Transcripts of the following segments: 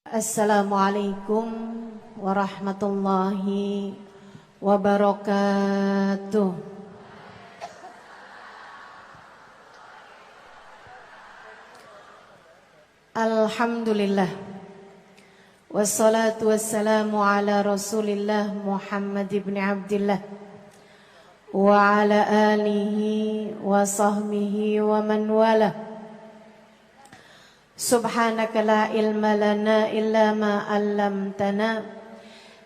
Assalamualaikum warahmatullahi wabarakatuh. Alhamdulillah, wassalatu wassalamu ala Rasulillah Muhammad ibn Abdillah wa ala alihi wa sahbihi wa man wala. Subhanaka la ilma lana illa ma 'allamtana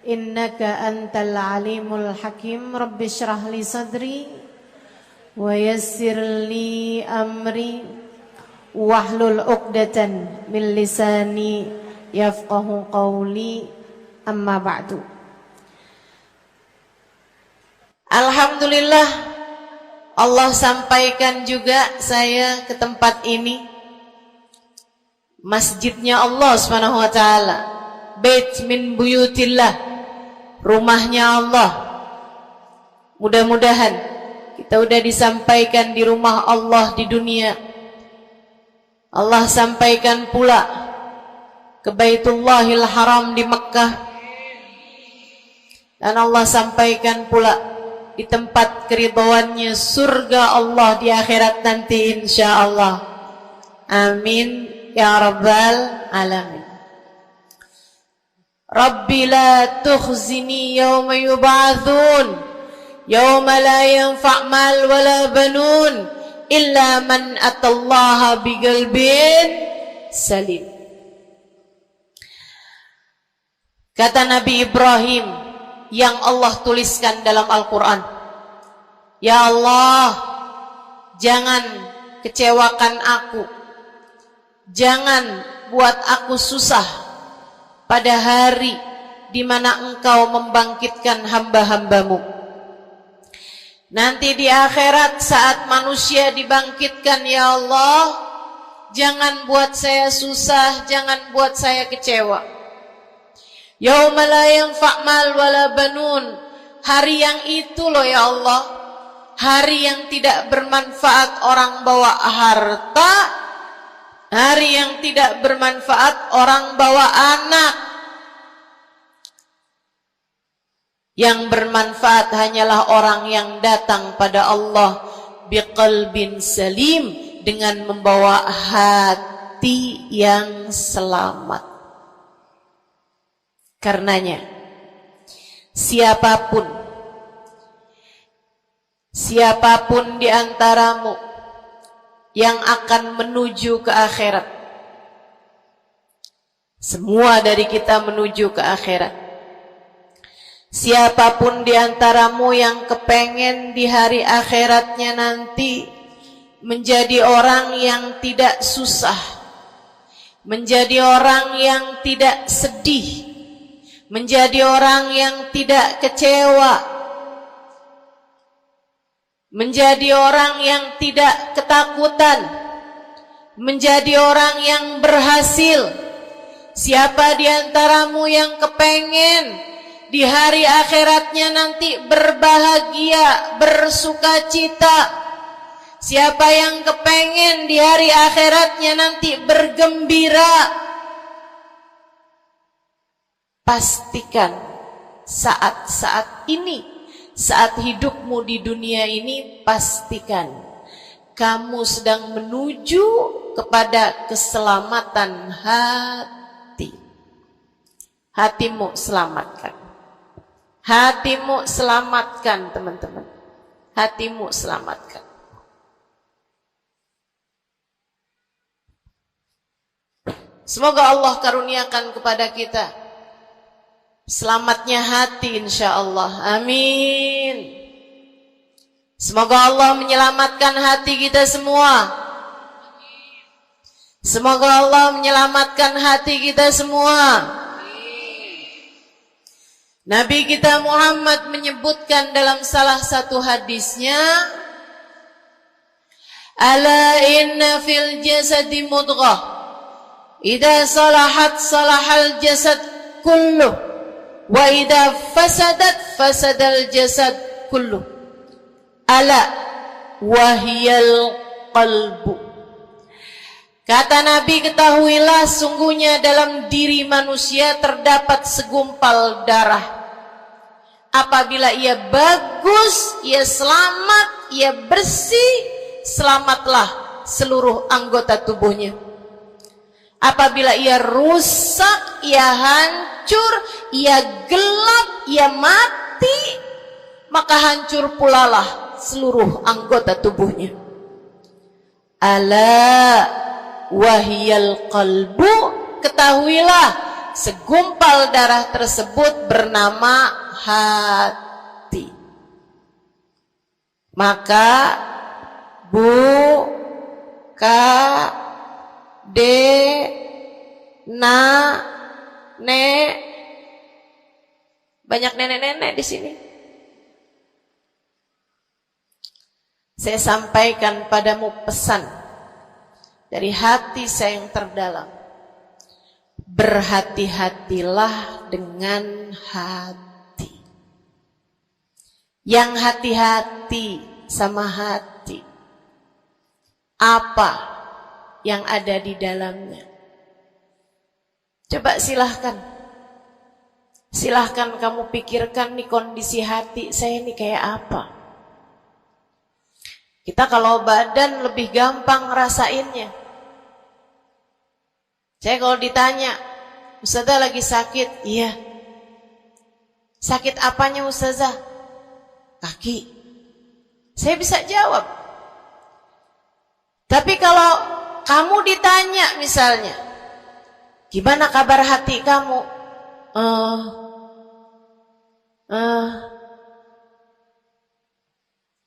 innaka antal alimul hakim. Rabbi shrah li sadri wa yassir li amri wahlul 'uqdatan min lisani yafqahu qawli. Amma ba'du. Alhamdulillah, Allah sampaikan juga saya ke tempat ini, masjidnya Allah Subhanahu wa taala, bait min buyutillah, rumahnya Allah. Mudah-mudahan kita udah disampaikan di rumah Allah di dunia. Allah sampaikan pula ke Baitullahil Haram di Mekkah, dan Allah sampaikan pula di tempat keridhaannya, surga Allah di akhirat nanti insyaallah. Amin ya rabbal alamin. Rabbi la tukhzini yawma yub'atsun yawma la yanfa' mal wala banun illa man atallaha biqalbin salim. Kata Nabi Ibrahim yang Allah tuliskan dalam Al-Quran, ya Allah, jangan kecewakan aku, jangan buat aku susah pada hari di mana Engkau membangkitkan hamba-hambamu. Nanti di akhirat saat manusia dibangkitkan, ya Allah, jangan buat saya susah, jangan buat saya kecewa. Yauma la yanfa' mal wala banun, hari yang itu loh ya Allah, hari yang tidak bermanfaat orang bawa harta, hari yang tidak bermanfaat orang bawa anak. Yang bermanfaat hanyalah orang yang datang pada Allah biqalbin salim, dengan membawa hati yang selamat. Karenanya siapapun di antaramu yang akan menuju ke akhirat, semua dari kita menuju ke akhirat. Siapapun di antaramu yang kepengen di hari akhiratnya nanti menjadi orang yang tidak susah, menjadi orang yang tidak sedih, menjadi orang yang tidak kecewa, menjadi orang yang tidak ketakutan, menjadi orang yang berhasil. Siapa di antaramu yang kepengen di hari akhiratnya nanti berbahagia, bersukacita? Siapa yang kepengen di hari akhiratnya nanti bergembira? Pastikan saat-saat ini, saat hidupmu di dunia ini, pastikan kamu sedang menuju kepada keselamatan hati. Hatimu selamatkan. Hatimu selamatkan, teman-teman. Hatimu selamatkan. Semoga Allah karuniakan kepada kita selamatnya hati insyaallah. Amin. Semoga Allah menyelamatkan hati kita semua. Semoga Allah menyelamatkan hati kita semua. Nabi kita Muhammad menyebutkan dalam salah satu hadisnya, ala inna fil jasadi mudghah, idza salahat salahal jasad kulluh, wa idza fasadat fasadal jasad kulluh, ala wahiyal qalbu. Kata Nabi, ketahuilah sungguhnya dalam diri manusia terdapat segumpal darah. Apabila ia bagus, ia selamat, ia bersih, selamatlah seluruh anggota tubuhnya. Apabila ia rusak, ia hancur, ia gelap, ia mati, maka hancur pulalah seluruh anggota tubuhnya. Ala wahiyal qalbu, ketahuilah segumpal darah tersebut bernama hati. Maka bu ka de na ne, banyak nenek-nenek di sini. Saya sampaikan padamu pesan dari hati saya yang terdalam. Berhati-hatilah dengan hati. Yang hati-hati sama hati, apa yang ada di dalamnya? Coba silahkan kamu pikirkan nih, kondisi hati saya ini kayak apa. Kita kalau badan lebih gampang ngerasainnya. Saya kalau ditanya, Ustazah lagi sakit? Iya. Sakit apanya Ustazah? Kaki. Saya bisa jawab. Tapi kalau kamu ditanya misalnya, gimana kabar hati kamu?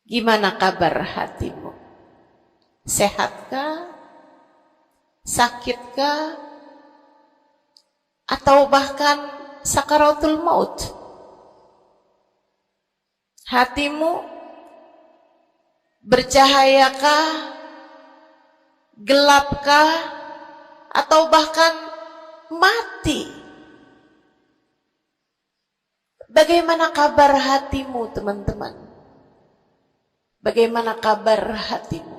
Gimana kabar hatimu? Sehatkah? Sakitkah? Atau bahkan sakaratul maut? Hatimu bercahayakah? Gelapkah? Atau bahkan mati? Bagaimana kabar hatimu, teman-teman? Bagaimana kabar hatimu?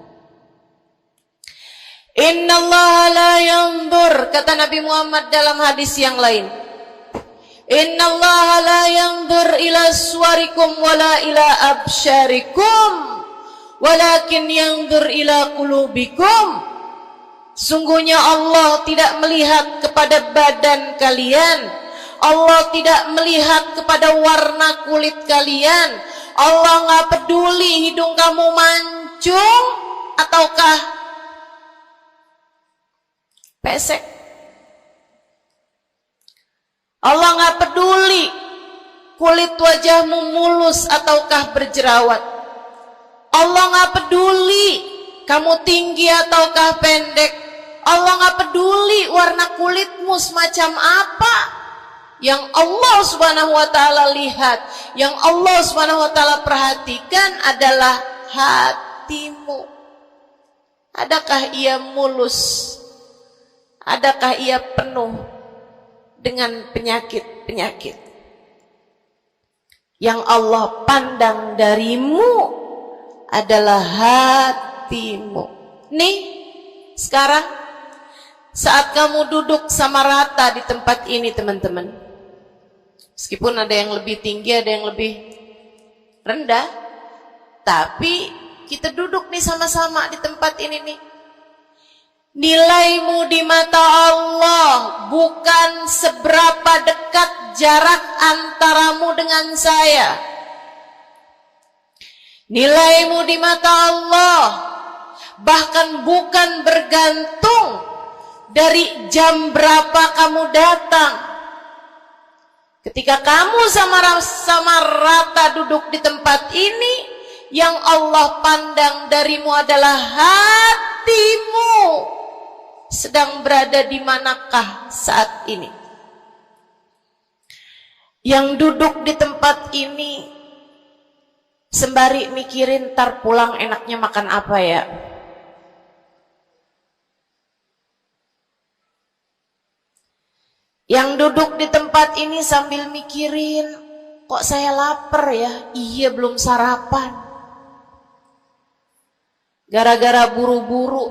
Innallaha la yanzur, kata Nabi Muhammad dalam hadis yang lain. Innallaha la yanzur ila suwarikum wala ila absyarikum, walakin yanzur ila qulubikum. Sungguhnya Allah tidak melihat kepada badan kalian, Allah tidak melihat kepada warna kulit kalian. Allah nggak peduli hidung kamu mancung ataukah pesek. Allah nggak peduli kulit wajahmu mulus ataukah berjerawat. Allah nggak peduli kamu tinggi ataukah pendek. Allah nggak peduli warna kulitmu semacam apa. Yang Allah Subhanahu wa taala lihat, yang Allah Subhanahu wa taala perhatikan adalah hatimu. Adakah ia mulus? Adakah ia penuh dengan penyakit-penyakit? Yang Allah pandang darimu adalah hatimu. Nih, sekarang saat kamu duduk sama rata di tempat ini, teman-teman. Meskipun ada yang lebih tinggi, ada yang lebih rendah, tapi kita duduk nih sama-sama di tempat ini nih. Nilaimu di mata Allah bukan seberapa dekat jarak antaramu dengan saya. Nilaimu di mata Allah bahkan bukan bergantung dari jam berapa kamu datang. Ketika kamu sama rata duduk di tempat ini, yang Allah pandang darimu adalah hatimu. Sedang berada di manakah saat ini? Yang duduk di tempat ini sembari mikirin ntar pulang enaknya makan apa ya? Yang duduk di tempat ini sambil mikirin, kok saya lapar ya? Iya, belum sarapan. Gara-gara buru-buru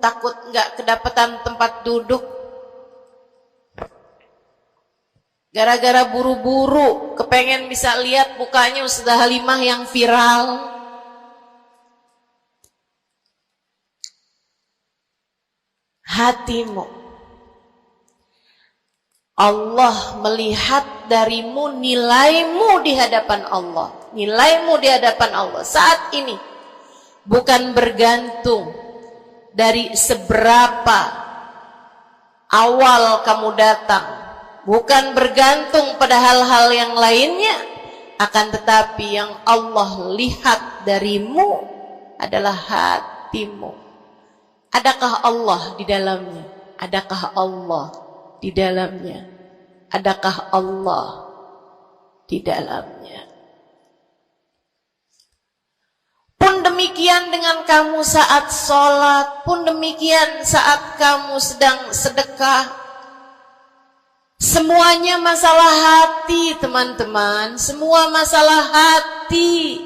takut nggak kedapatan tempat duduk. Gara-gara buru-buru, kepengen bisa lihat mukanya Ustazah Halimah yang viral. Hatimu. Allah melihat darimu nilaimu di hadapan Allah. Nilaimu di hadapan Allah saat ini bukan bergantung dari seberapa awal kamu datang, bukan bergantung pada hal-hal yang lainnya, akan tetapi yang Allah lihat darimu adalah hatimu. Adakah Allah di dalamnya? Adakah Allah di dalamnya? Adakah Allah di dalamnya? Pun demikian dengan kamu saat sholat, pun demikian saat kamu sedang sedekah. Semuanya masalah hati, teman-teman. Semua masalah hati.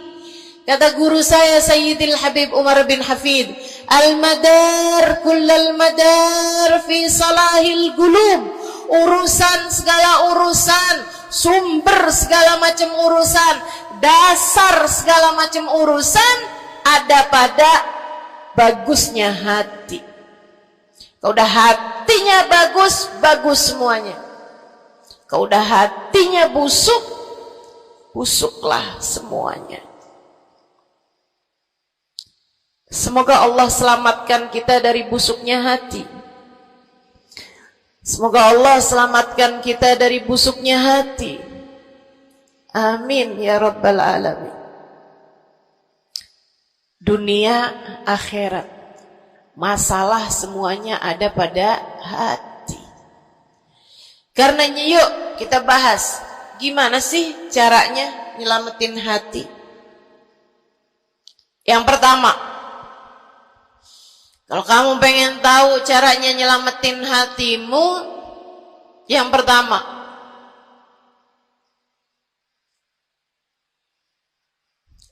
Kata guru saya Sayyidil Habib Umar bin Hafid, al-madar kullal madar fi salahil gulub. Urusan segala urusan, sumber segala macam urusan, dasar segala macam urusan ada pada bagusnya hati. Kalau udah hatinya bagus, bagus semuanya. Kalau udah hatinya busuk, busuklah semuanya. Semoga Allah selamatkan kita dari busuknya hati. Semoga Allah selamatkan kita dari busuknya hati. Amin ya Rabbal Alamin. Dunia, akhirat, masalah semuanya ada pada hati. Karenanya yuk kita bahas gimana sih caranya nyelamatin hati. Yang pertama, kalau kamu pengen tahu caranya nyelamatin hatimu, yang pertama,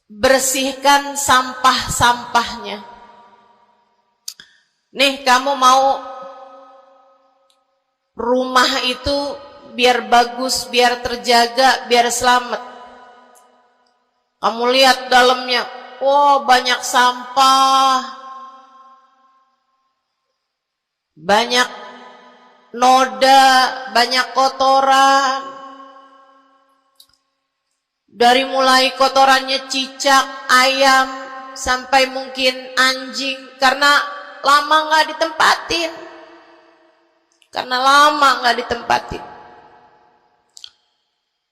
bersihkan sampah-sampahnya. Nih, kamu mau rumah itu biar bagus, biar terjaga, biar selamat. Kamu lihat dalamnya, wow, banyak sampah, banyak noda, banyak kotoran. Dari mulai kotorannya cicak, ayam, sampai mungkin anjing, karena lama nggak ditempatin. Karena lama nggak ditempatin.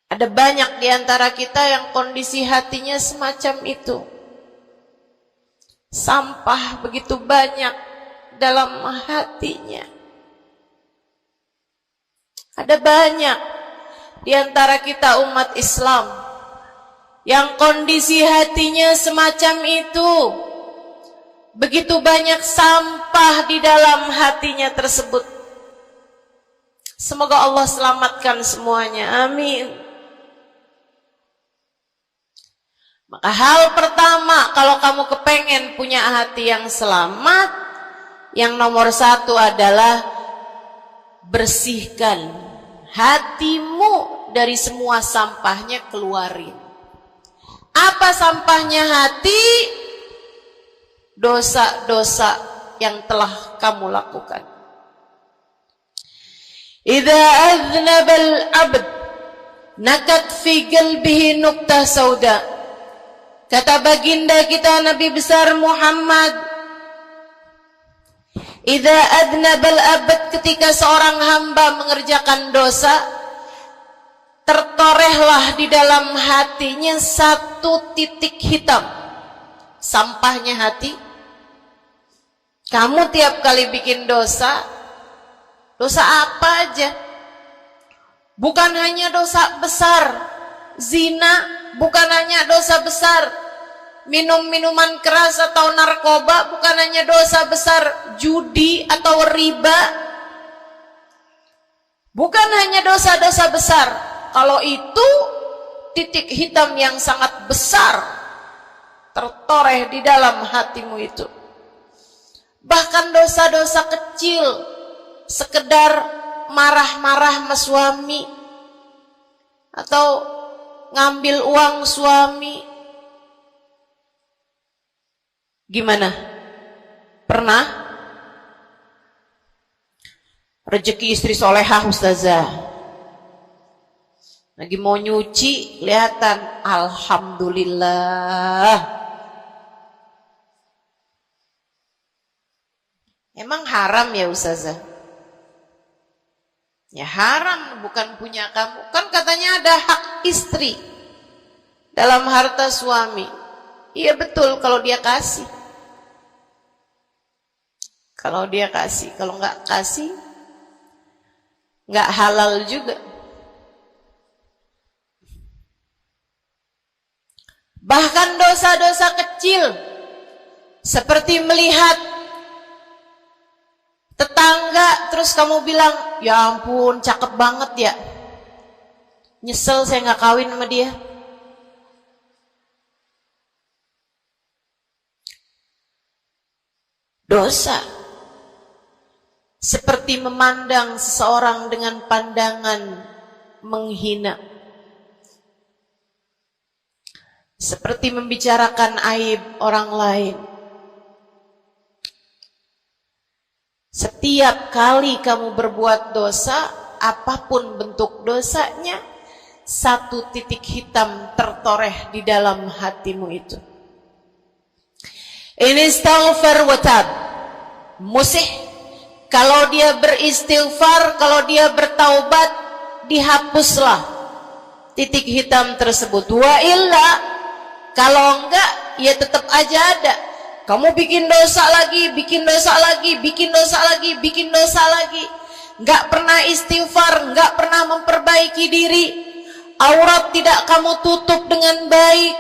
Ada banyak di antara kita yang kondisi hatinya semacam itu. Sampah begitu banyak dalam hatinya. Ada banyak di antara kita umat Islam yang kondisi hatinya semacam itu. Begitu banyak sampah di dalam hatinya tersebut. Semoga Allah selamatkan semuanya. Amin. Maka hal pertama, kalau kamu kepengen punya hati yang selamat, yang nomor satu adalah bersihkan hatimu dari semua sampahnya, keluarin. Apa sampahnya hati? Dosa-dosa yang telah kamu lakukan. Idza aznabal abd nakat fi qalbihi nuqtah sauda. Kata baginda kita Nabi besar Muhammad, idza adnabal abd, ketika seorang hamba mengerjakan dosa, tertorehlah di dalam hatinya satu titik hitam. Sampahnya hati. Kamu tiap kali bikin dosa, dosa apa aja? Bukan hanya dosa besar, zina, bukan hanya dosa besar, minum minuman keras atau narkoba, bukan hanya dosa besar, judi atau riba, bukan hanya dosa-dosa besar. Kalau itu titik hitam yang sangat besar tertoreh di dalam hatimu itu. Bahkan dosa-dosa kecil, sekedar marah-marah sama suami atau ngambil uang suami. Gimana? Pernah? Rezeki istri solehah ustazah, lagi mau nyuci, kelihatan alhamdulillah. Emang haram ya ustazah? Ya haram, bukan punya kamu. Kan katanya ada hak istri dalam harta suami. Iya betul kalau dia kasih. Kalau dia kasih, kalau nggak kasih, nggak halal juga. Bahkan dosa-dosa kecil, seperti melihat tetangga, terus kamu bilang, ya ampun cakep banget ya, nyesel saya nggak kawin sama dia. Dosa. Seperti memandang seseorang dengan pandangan menghina. Seperti membicarakan aib orang lain. Setiap kali kamu berbuat dosa, apapun bentuk dosanya, satu titik hitam tertoreh di dalam hatimu itu. Ini istighfar wa tab. Musih, kalau dia beristighfar, kalau dia bertaubat, dihapuslah titik hitam tersebut. Wa illa, kalau enggak, ya tetap aja ada. Kamu bikin dosa lagi, bikin dosa lagi, bikin dosa lagi, bikin dosa lagi. Enggak pernah istighfar, enggak pernah memperbaiki diri. Aurat tidak kamu tutup dengan baik,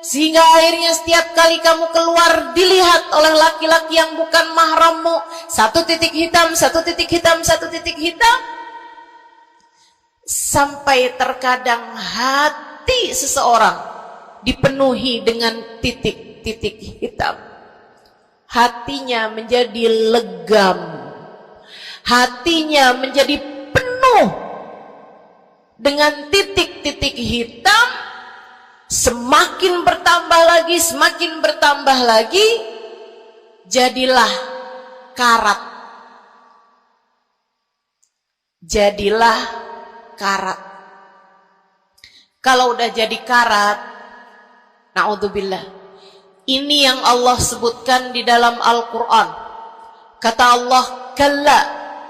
sehingga akhirnya setiap kali kamu keluar dilihat oleh laki-laki yang bukan mahrammu. Satu titik hitam, satu titik hitam, satu titik hitam. Sampai terkadang hati seseorang dipenuhi dengan titik-titik hitam. Hatinya menjadi legam, hatinya menjadi penuh dengan titik-titik hitam. Semakin bertambah lagi, semakin bertambah lagi, jadilah karat. Jadilah karat. Kalau udah jadi karat, na'udzubillah. Ini yang Allah sebutkan di dalam Al-Quran. Kata Allah, kalla,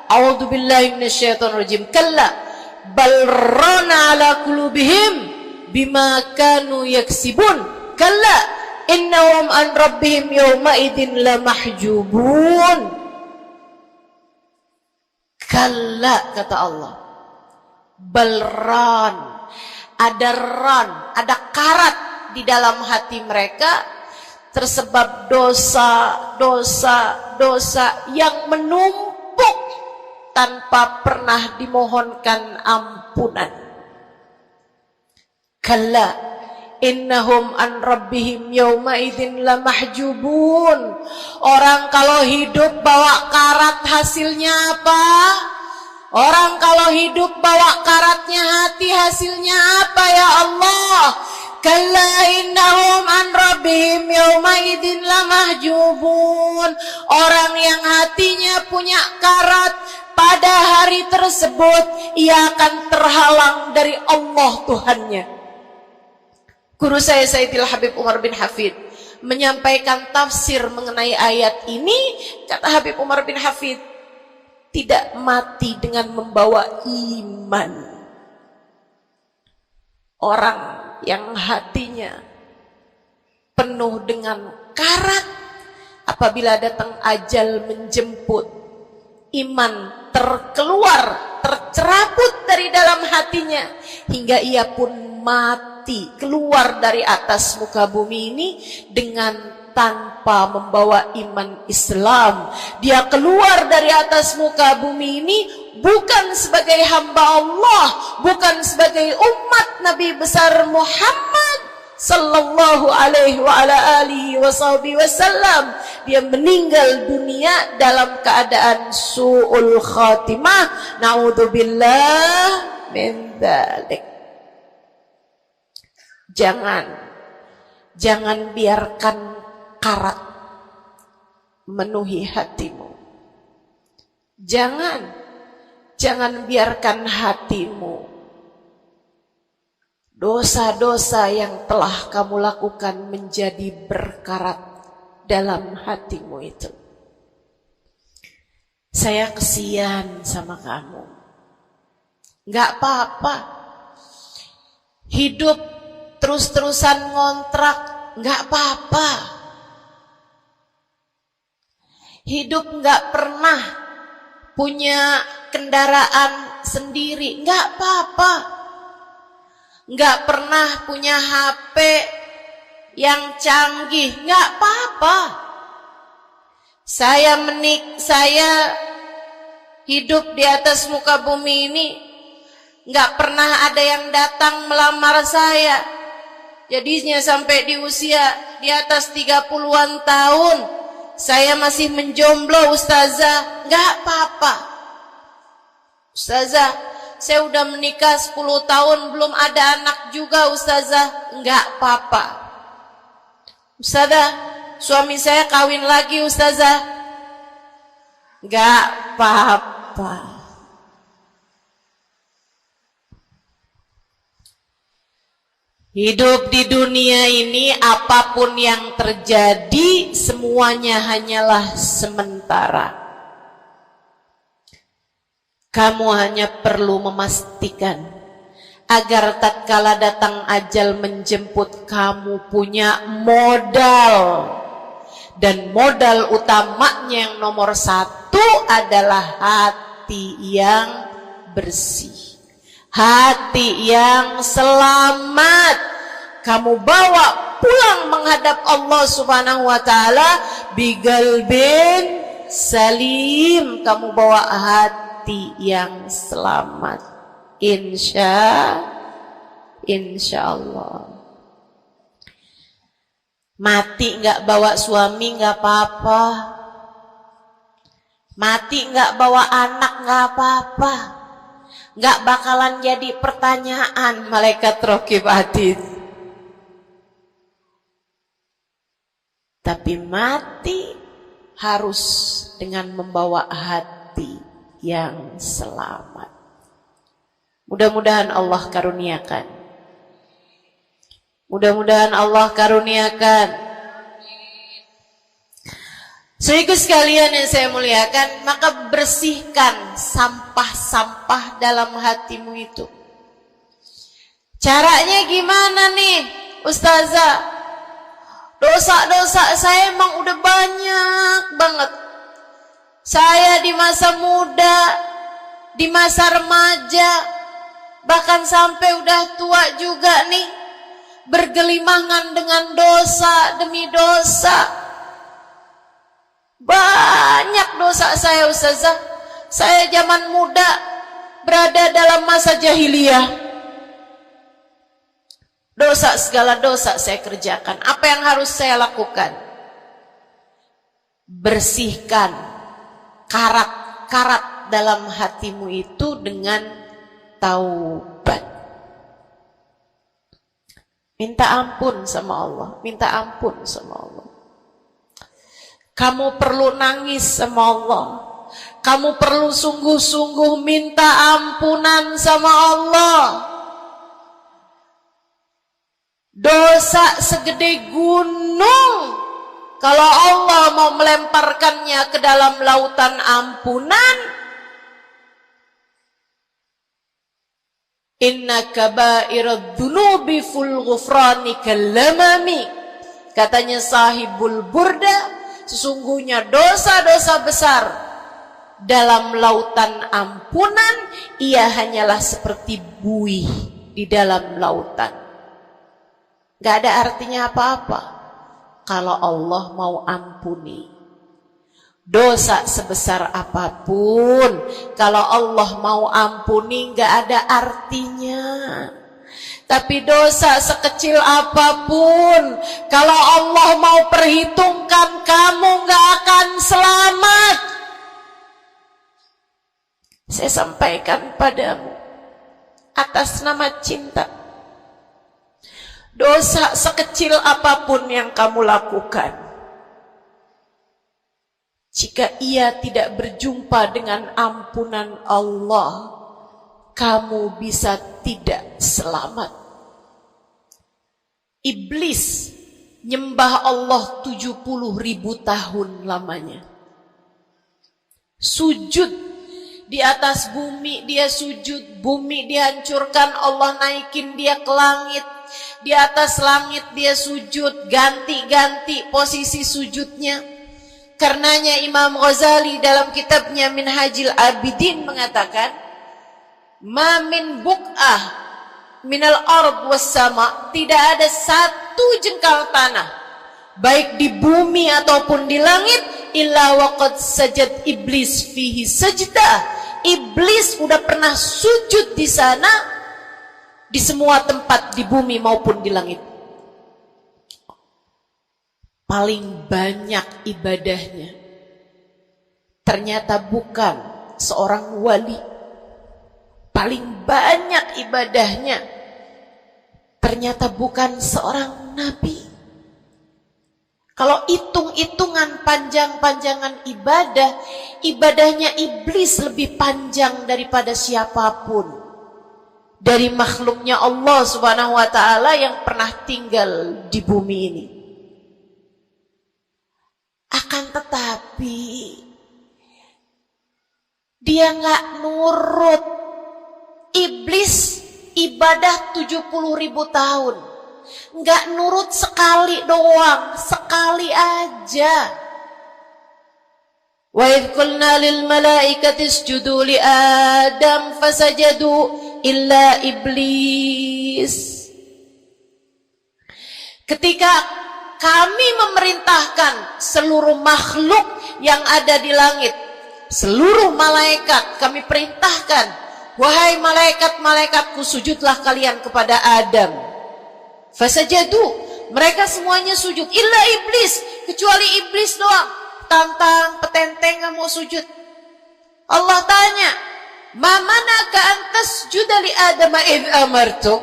a'udzubillahi minasyaitonirrajim, kalla, bal rana ala qulubihim bima kanu yaksibun, kalla, innahum an rabbihim yawma idin lamahjubun. Kalla, kata Allah, balran, ada ran, ada karat di dalam hati mereka, tersebab dosa yang menumpuk tanpa pernah dimohonkan ampunan. Kalla innahum an rabbihim yawma idzin lamahjubun. Orang kalau hidup bawa karat hasilnya apa? Orang kalau hidup bawa karatnya hati hasilnya apa ya Allah? Kalla innahum an rabbihim yawma idzin lamahjubun. Orang yang hatinya punya karat, pada hari tersebut ia akan terhalang dari Allah Tuhannya. Guru saya Sayyidil Habib Umar bin Hafid menyampaikan tafsir mengenai ayat ini. Kata Habib Umar bin Hafid, tidak mati dengan membawa iman. Orang yang hatinya penuh dengan karat, apabila datang ajal menjemput, iman tercerabut dari dalam hatinya, hingga ia pun mati, keluar dari atas muka bumi ini dengan tanpa membawa iman Islam. Dia keluar dari atas muka bumi ini bukan sebagai hamba Allah, bukan sebagai umat Nabi besar Muhammad sallallahu alaihi wa ala alihi wasallam, dia meninggal dunia dalam keadaan su'ul khatimah. Naudzubillah min dzalik. Jangan biarkan karat memenuhi hatimu. Jangan biarkan hatimu dosa-dosa yang telah kamu lakukan menjadi berkarat dalam hatimu itu. Saya kesian sama kamu. Gak apa-apa. Hidup terus-terusan ngontrak, gak apa-apa. Hidup gak pernah punya kendaraan sendiri, gak apa-apa. Nggak pernah punya HP yang canggih, nggak apa-apa. Saya hidup di atas muka bumi ini, nggak pernah ada yang datang melamar saya. Jadinya sampai di usia di atas 30-an tahun, saya masih menjomblo, Ustazah. Nggak apa-apa. Ustazah, saya udah menikah 10 tahun belum ada anak juga, Ustazah. Enggak apa-apa. Ustazah, suami saya kawin lagi, Ustazah. Enggak apa-apa. Hidup di dunia ini, apapun yang terjadi, semuanya hanyalah sementara. Kamu hanya perlu memastikan agar tatkala datang ajal menjemput, kamu punya modal. Dan modal utamanya yang nomor 1 adalah hati yang bersih, hati yang selamat. Kamu bawa pulang menghadap Allah Subhanahu wa ta'ala bigalbin salim. Kamu bawa hati yang selamat, insya Allah. Mati nggak bawa suami nggak apa-apa, mati nggak bawa anak nggak apa-apa, nggak bakalan jadi pertanyaan malaikat raqib atid. Tapi mati harus dengan membawa hati yang selamat. Mudah-mudahan Allah karuniakan. Mudah-mudahan Allah karuniakan. Saudaraku sekalian yang saya muliakan, maka bersihkan sampah-sampah dalam hatimu itu. Caranya gimana nih, Ustazah? Dosa-dosa saya emang udah banyak banget. Saya di masa muda, di masa remaja, bahkan sampai udah tua juga nih, bergelimangan dengan dosa demi dosa. Banyak dosa saya, Ustazah. Saya zaman muda berada dalam masa jahiliyah. Dosa, segala dosa saya kerjakan. Apa yang harus saya lakukan? Bersihkan karat-karat dalam hatimu itu dengan taubat. Minta ampun sama Allah, minta ampun sama Allah. Kamu perlu nangis sama Allah. Kamu perlu sungguh-sungguh minta ampunan sama Allah. Dosa segede gunung, kalau Allah mau melemparkannya ke dalam lautan ampunan, inna kaba'irad dunubi ful ghufrani kallamami. Katanya sahibul burda, sesungguhnya dosa-dosa besar dalam lautan ampunan, ia hanyalah seperti buih di dalam lautan. Gak ada artinya apa-apa kalau Allah mau ampuni. Dosa sebesar apapun, kalau Allah mau ampuni, gak ada artinya. Tapi dosa sekecil apapun, kalau Allah mau perhitungkan, kamu gak akan selamat. Saya sampaikan padamu atas nama cinta. Dosa sekecil apapun yang kamu lakukan, jika ia tidak berjumpa dengan ampunan Allah, kamu bisa tidak selamat. Iblis nyembah Allah 70.000 tahun lamanya. Sujud di atas bumi, dia sujud, bumi dihancurkan, Allah naikin dia ke langit. Di atas langit dia sujud, ganti-ganti posisi sujudnya. Karenanya Imam Ghazali dalam kitabnya Minhajul Abidin mengatakan, ma min buk'ah minal ard was sama, tidak ada satu jengkal tanah baik di bumi ataupun di langit illa waqad sajad iblis fihi sajdah. Iblis udah pernah sujud di sana, di semua tempat di bumi maupun di langit. Paling banyak ibadahnya ternyata bukan seorang wali. Paling banyak ibadahnya ternyata bukan seorang nabi. Kalau hitung-hitungan panjang-panjangan ibadah, ibadahnya iblis lebih panjang daripada siapapun dari makhluknya Allah Subhanahu wa taala yang pernah tinggal di bumi ini. Akan tetapi dia nggak nurut. Iblis ibadah 70.000 tahun, nggak nurut sekali doang, sekali aja. Wa idh qulna lil malaikati isjudu li Adam fasajadu illa iblis. Ketika kami memerintahkan seluruh makhluk yang ada di langit, seluruh malaikat kami perintahkan, wahai malaikat-malaikatku, sujudlah kalian kepada Adam. Fasajadu, mereka semuanya sujud, illa iblis, kecuali iblis doang. Tantang, petenteng gak mau sujud. Allah tanya, ma manaka antas judali Adam id amartuk?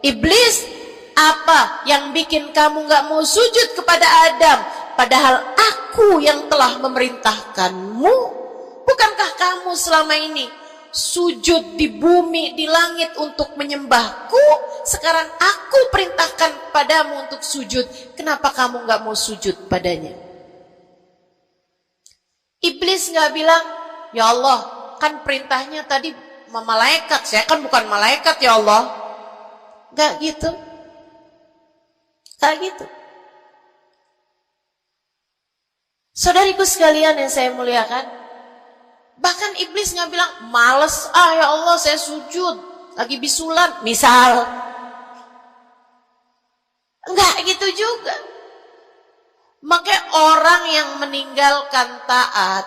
Iblis, apa yang bikin kamu gak mau sujud kepada Adam, padahal aku yang telah memerintahkanmu? Bukankah kamu selama ini sujud di bumi, di langit untuk menyembahku? Sekarang aku perintahkan padamu untuk sujud, kenapa kamu gak mau sujud padanya? Iblis gak bilang, ya Allah, kan perintahnya tadi malaikat, saya kan bukan malaikat ya Allah. Gak gitu. Gak gitu. Saudariku sekalian yang saya muliakan, bahkan iblis nggak bilang, males ya Allah saya sujud, lagi bisulan, misal. Enggak gitu juga. Makanya orang yang meninggalkan taat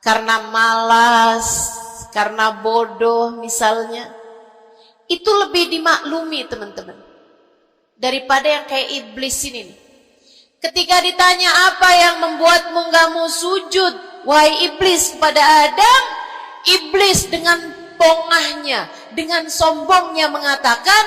karena malas, karena bodoh misalnya, itu lebih dimaklumi teman-teman daripada yang kayak iblis ini nih. Ketika ditanya apa yang membuatmu nggak mau sujud, wahai iblis, kepada Adam, iblis dengan bongahnya, dengan sombongnya mengatakan,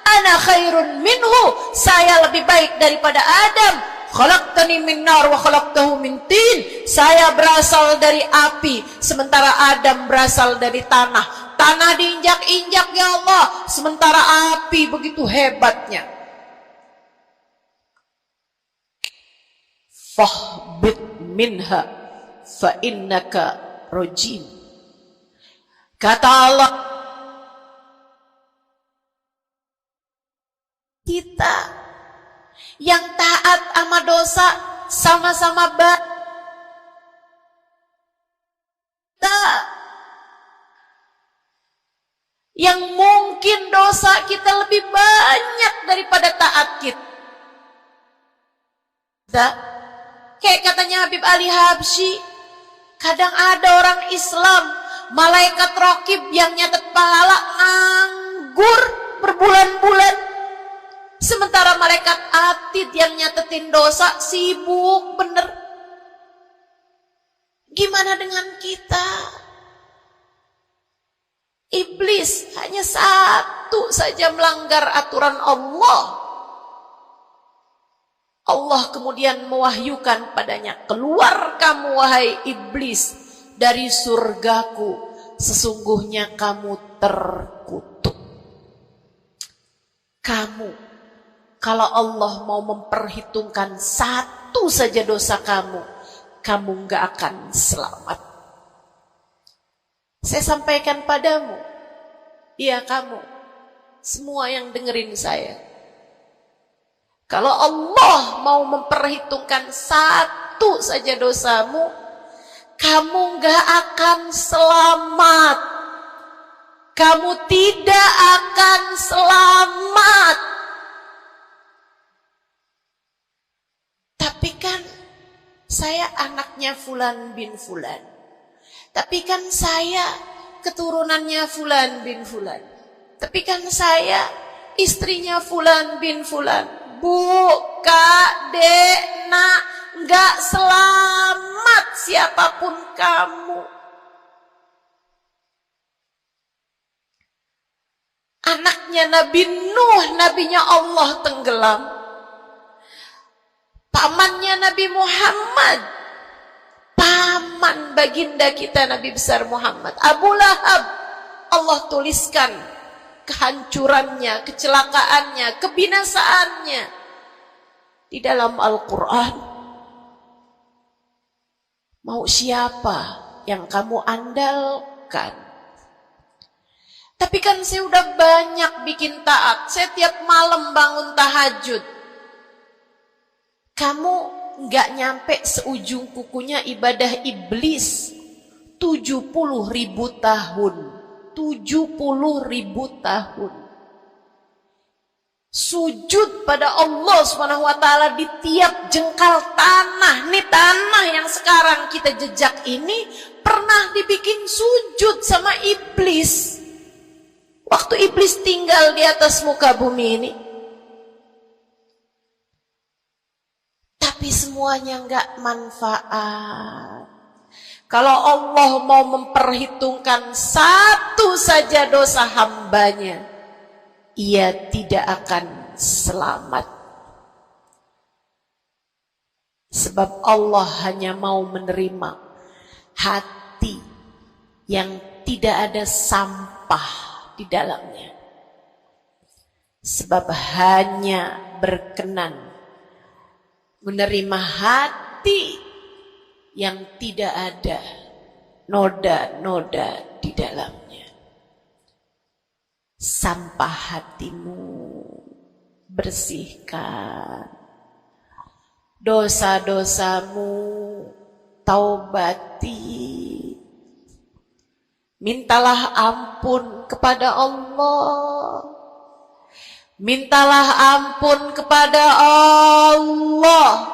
ana khairun minhu, saya lebih baik daripada Adam. Khalaqtani min nar wa khalaqtahu min tin, saya berasal dari api sementara Adam berasal dari tanah. Tanah diinjak-injak ya Allah, sementara api begitu hebatnya. Fahbit minha fa innaka rajim. Kata Allah, kita yang taat sama dosa sama-sama yang mungkin dosa kita lebih banyak daripada taat kita. Kayak katanya Habib Ali Habsyi, kadang ada orang Islam, malaikat raqib yang nyatet pahala nganggur berbulan malaikat atid yang nyatetin dosa, sibuk bener. Gimana dengan kita? Iblis hanya satu saja melanggar aturan Allah. Allah kemudian mewahyukan padanya, keluar kamu wahai iblis dari surgaku, sesungguhnya kamu terkutuk. Kamu, kalau Allah mau memperhitungkan satu saja dosa kamu, kamu gak akan selamat. Saya sampaikan padamu, iya kamu, semua yang dengerin saya. Kalau Allah mau memperhitungkan satu saja dosamu, kamu gak akan selamat. Kamu tidak akan selamat. Tapi kan saya anaknya Fulan bin Fulan. Tapi kan saya keturunannya Fulan bin Fulan. Tapi kan saya istrinya Fulan bin Fulan. Bu, Kak, Dek, Nak, gak selamat siapapun kamu. Anaknya Nabi Nuh, nabinya Allah tenggelam. Pamannya Nabi Muhammad, paman baginda kita Nabi besar Muhammad, Abu Lahab, Allah tuliskan kehancurannya, kecelakaannya, kebinasaannya di dalam Al-Quran. Mau siapa yang kamu andalkan? Tapi kan saya udah banyak bikin taat, saya tiap malam bangun tahajud. Kamu nggak nyampe seujung kukunya ibadah iblis 70.000 tahun. 70.000 tahun. Sujud pada Allah Subhanahu wa taala di tiap jengkal tanah. Nih tanah yang sekarang kita jejak ini pernah dibikin sujud sama iblis. Waktu iblis tinggal di atas muka bumi ini. Tapi semuanya enggak manfaat. Kalau Allah mau memperhitungkan satu saja dosa hambanya, ia tidak akan selamat. Sebab Allah hanya mau menerima hati yang tidak ada sampah di dalamnya. Sebab hanya berkenan menerima hati yang tidak ada noda-noda di dalamnya. Sampah hatimu bersihkan, dosa-dosamu taubati. Mintalah ampun kepada Allah. Mintalah ampun kepada Allah.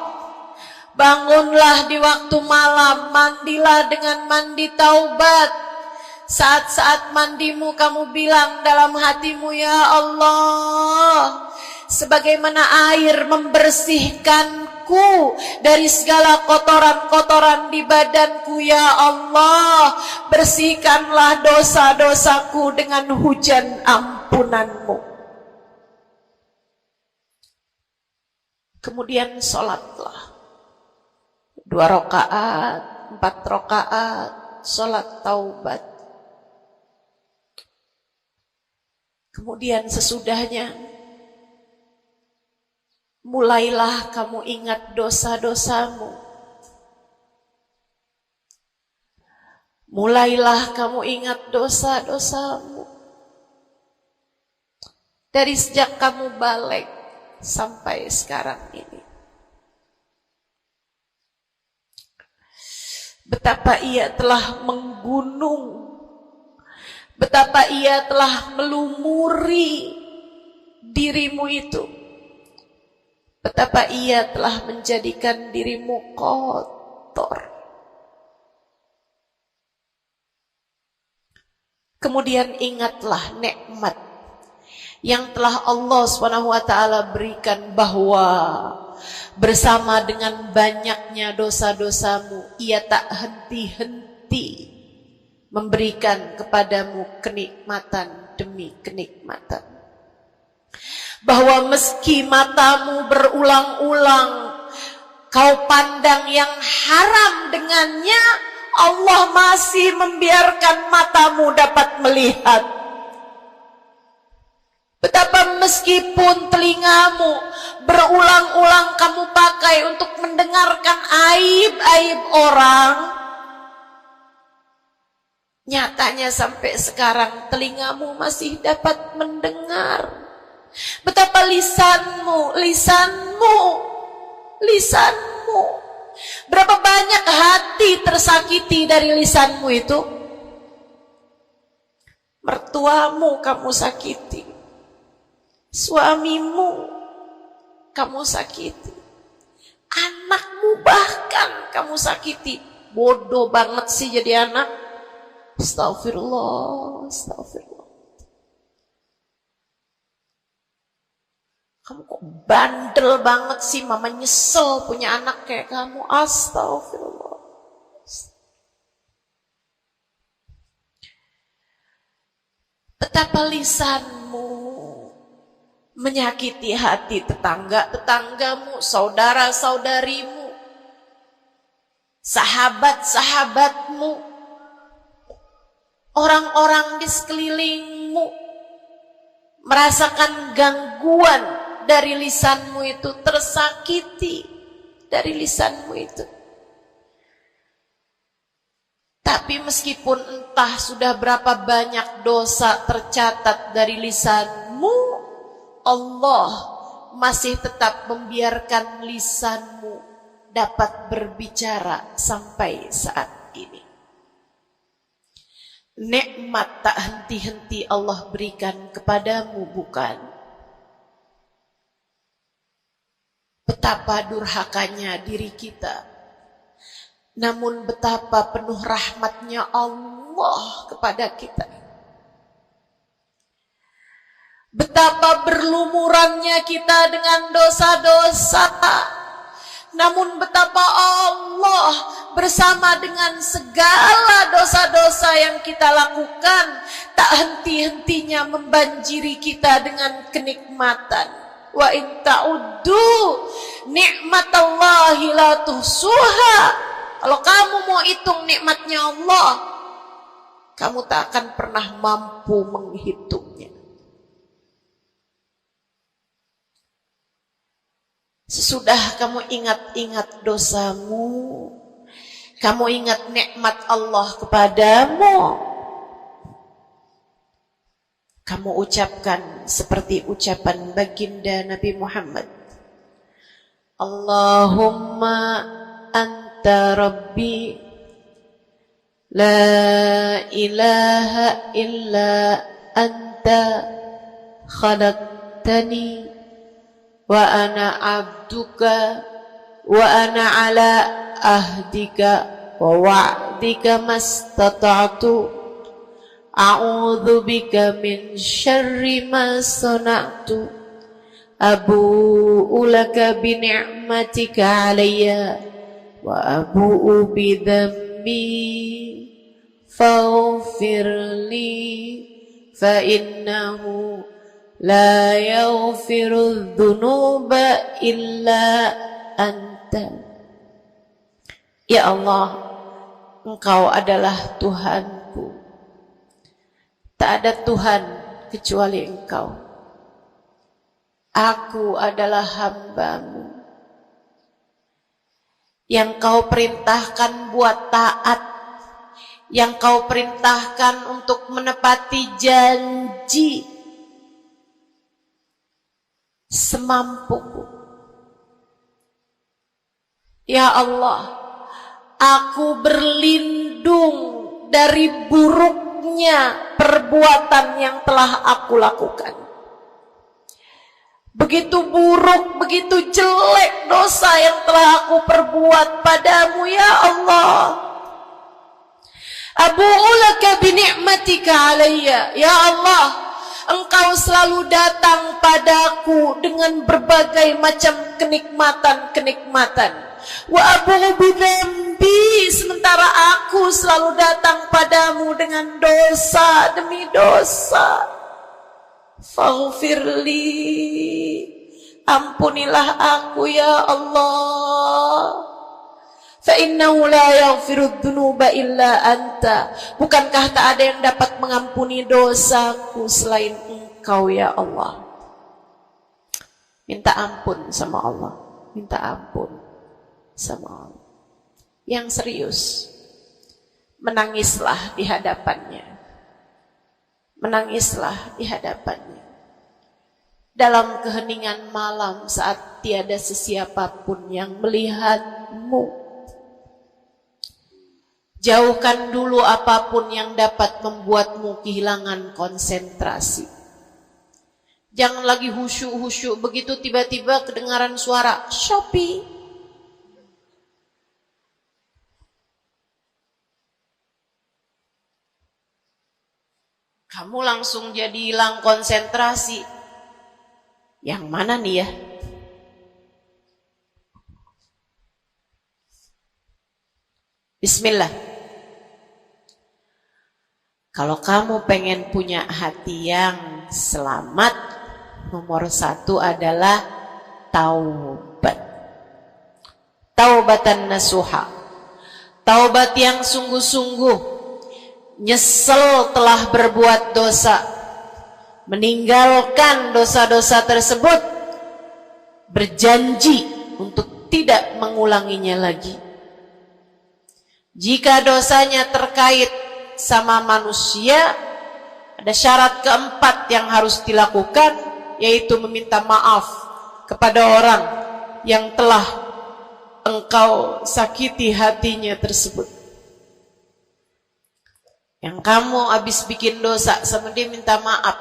Bangunlah di waktu malam, mandilah dengan mandi taubat. Saat-saat mandimu kamu bilang dalam hatimu, ya Allah, sebagaimana air membersihkanku dari segala kotoran-kotoran di badanku, ya Allah, bersihkanlah dosa-dosaku dengan hujan ampunanmu. Kemudian sholatlah 2 rakaat, 4 rakaat, sholat taubat. Kemudian sesudahnya mulailah kamu ingat dosa-dosamu. Mulailah kamu ingat dosa-dosamu. Dari sejak kamu balik sampai sekarang ini. Betapa ia telah menggunung. Betapa ia telah melumuri dirimu itu. Betapa ia telah menjadikan dirimu kotor. Kemudian ingatlah nikmat yang telah Allah SWT berikan, bahwa bersama dengan banyaknya dosa-dosamu, Ia tak henti-henti memberikan kepadamu kenikmatan demi kenikmatan. Bahwa meski matamu berulang-ulang kau pandang yang haram dengannya, Allah masih membiarkan matamu dapat melihat. Betapa meskipun telingamu berulang-ulang kamu pakai untuk mendengarkan aib-aib orang, nyatanya sampai sekarang telingamu masih dapat mendengar. Betapa lisanmu, berapa banyak hati tersakiti dari lisanmu itu. Mertuamu kamu sakiti, suamimu kamu sakiti, anakmu bahkan kamu sakiti. Bodoh banget sih jadi anak. Astagfirullah. Kamu kok bandel banget sih, mama nyesel punya anak kayak kamu. Astagfirullah. Betapa lisanmu menyakiti hati tetanggamu, saudara-saudarimu, sahabat-sahabatmu, orang-orang di sekelilingmu merasakan gangguan dari lisanmu itu, tersakiti dari lisanmu itu. Tapi meskipun entah sudah berapa banyak dosa tercatat dari lisanmu, Allah masih tetap membiarkan lisanmu dapat berbicara sampai saat ini. Nikmat tak henti-henti Allah berikan kepadamu, bukan? Betapa durhakanya diri kita, namun betapa penuh rahmatnya Allah kepada kita. Betapa berlumurannya kita dengan dosa-dosa, namun betapa Allah bersama dengan segala dosa-dosa yang kita lakukan tak henti-hentinya membanjiri kita dengan kenikmatan. Wa in ta'uddu nikmatallahi la tuhsuha. Kalau kamu mau hitung nikmatnya Allah, kamu tak akan pernah mampu menghitungnya. Sesudah kamu ingat-ingat dosamu, kamu ingat nikmat Allah kepadamu, kamu ucapkan seperti ucapan baginda Nabi Muhammad, Allahumma anta rabbi la ilaha illa anta khalaqtani wa ana abduka wa ana ala ahdika wa wa'dika mastata'tu a'udzu bika min syarri ma sana'tu abu'u laka bi ni'matika 'alayya wa abu'u bi dhanbi faghfir li fa innahu la yaghfiru dzunuba illa anta. Ya Allah, Engkau adalah Tuhanku, tak ada Tuhan kecuali Engkau. Aku adalah hamba-Mu yang Kau perintahkan buat taat, yang Kau perintahkan untuk menepati janji semampuku. Ya Allah, aku berlindung dari buruknya perbuatan yang telah aku lakukan. Begitu buruk, begitu jelek dosa yang telah aku perbuat padamu, ya Allah. Abu'u laka bi ni'matika 'alayya. Ya Allah, Engkau selalu datang padaku dengan berbagai macam kenikmatan-kenikmatan. Wa abu bidzambi, sementara aku selalu datang padamu dengan dosa demi dosa. Faghfirli, ampunilah aku ya Allah. Fa innahu la yaghfiru dzunuba illa anta. Bukankah tak ada yang dapat mengampuni dosaku selain Engkau ya Allah. Minta ampun sama Allah. Minta ampun sama Allah. Yang serius, menangislah di hadapannya. Menangislah di hadapannya. Dalam keheningan malam saat tiada sesiapapun yang melihatmu. Jauhkan dulu apapun yang dapat membuatmu kehilangan konsentrasi. Jangan lagi khusyuk-khusyuk begitu tiba-tiba kedengaran suara Shopee. Kamu langsung jadi hilang konsentrasi. Yang mana nih ya? Bismillah. Kalau kamu pengen punya hati yang selamat, nomor 1 adalah taubat. Taubatan nasuha. Taubat yang sungguh-sungguh. Nyesel telah berbuat dosa. Meninggalkan dosa-dosa tersebut. Berjanji untuk tidak mengulanginya lagi. Jika dosanya terkait sama manusia, ada syarat keempat yang harus dilakukan, yaitu meminta maaf kepada orang yang telah engkau sakiti hatinya tersebut. Yang kamu habis bikin dosa sama dia, minta maaf.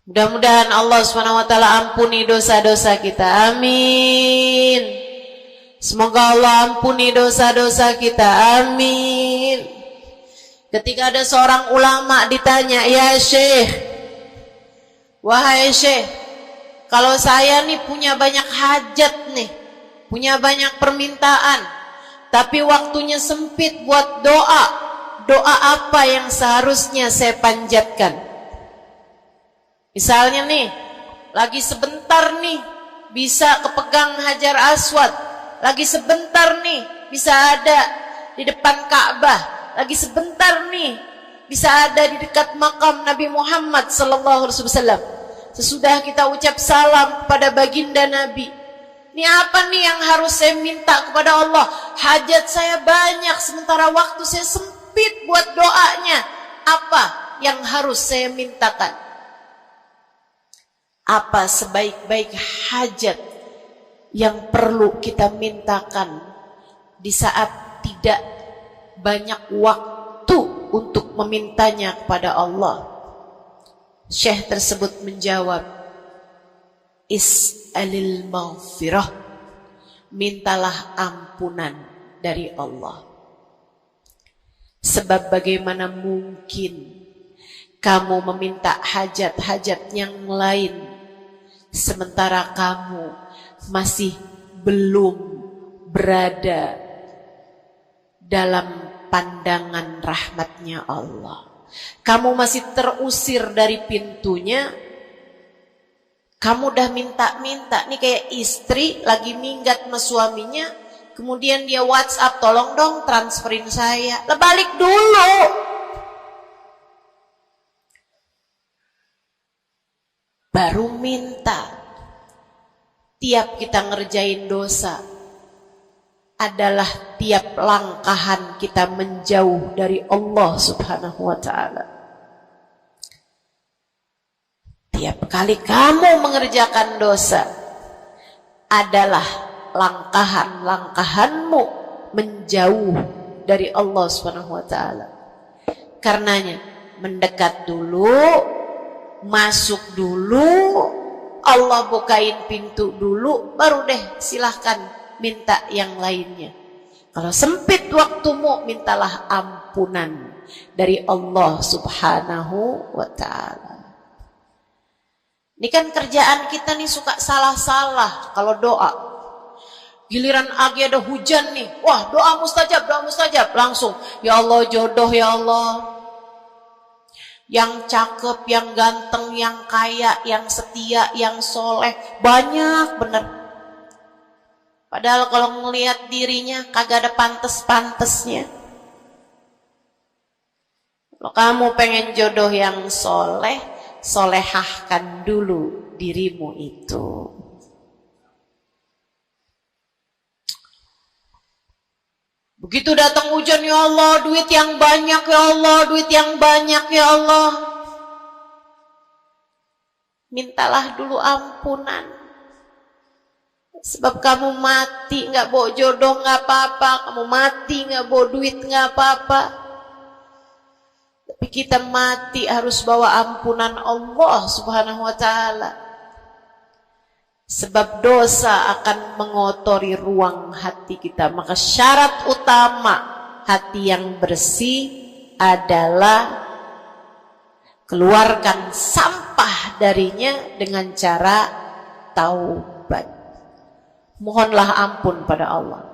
Mudah-mudahan Allah SWT ampuni dosa-dosa kita. Amin. Semoga Allah ampuni dosa-dosa kita. Amin. Ketika ada seorang ulama ditanya, ya Syekh, wahai Syekh, kalau saya nih punya banyak hajat nih, punya banyak permintaan, tapi waktunya sempit buat doa, doa apa yang seharusnya saya panjatkan? Misalnya nih, lagi sebentar nih bisa kepegang Hajar Aswad, lagi sebentar nih bisa ada di depan Ka'bah, lagi sebentar nih bisa ada di dekat makam Nabi Muhammad sallallahu alaihi wasallam. Sesudah kita ucap salam kepada baginda Nabi, ini apa nih yang harus saya minta kepada Allah? Hajat saya banyak sementara waktu saya sempit buat doanya. Apa yang harus saya mintakan? Apa sebaik-baik hajat yang perlu kita mintakan di saat tidak banyak waktu untuk memintanya kepada Allah? Syekh tersebut menjawab, is'alil maghfirah, mintalah ampunan dari Allah. Sebab bagaimana mungkin kamu meminta hajat-hajat yang lain sementara kamu masih belum berada dalam pandangan rahmatnya Allah. Kamu masih terusir dari pintunya. Kamu udah minta-minta. Nih kayak istri lagi minggat sama suaminya, kemudian dia WhatsApp, tolong dong transferin saya. Lah balik dulu. Baru minta. Tiap kita ngerjain dosa adalah tiap langkahan kita menjauh dari Allah Subhanahu wa ta'ala. Tiap kali kamu mengerjakan dosa adalah langkahan-langkahanmu menjauh dari Allah Subhanahu wa ta'ala. Karenanya mendekat dulu, masuk dulu, Allah bukain pintu dulu, baru deh silahkan minta yang lainnya. Kalau sempit waktumu, mintalah ampunan. dari Allah Subhanahu wa ta'ala. Ini kan kerjaan kita nih suka salah-salah kalau doa. Giliran lagi ada hujan nih, wah doa mustajab, langsung ya Allah jodoh ya Allah, yang cakep, yang ganteng, yang kaya, yang setia, yang soleh, banyak bener. Padahal kalau ngelihat dirinya kagak ada pantes-pantesnya. Kalau kamu pengen jodoh yang soleh, solehahkan dulu dirimu itu. Begitu datang hujan, ya Allah, duit yang banyak ya Allah, duit yang banyak ya Allah. Mintalah dulu ampunan. Sebab kamu mati gak bawa jodoh gak apa-apa, kamu mati gak bawa duit gak apa-apa. Tapi kita mati harus bawa ampunan Allah Subhanahu wa ta'ala. Sebab dosa akan mengotori ruang hati kita. Maka syarat utama hati yang bersih adalah keluarkan sampah darinya dengan cara taubat. Mohonlah ampun pada Allah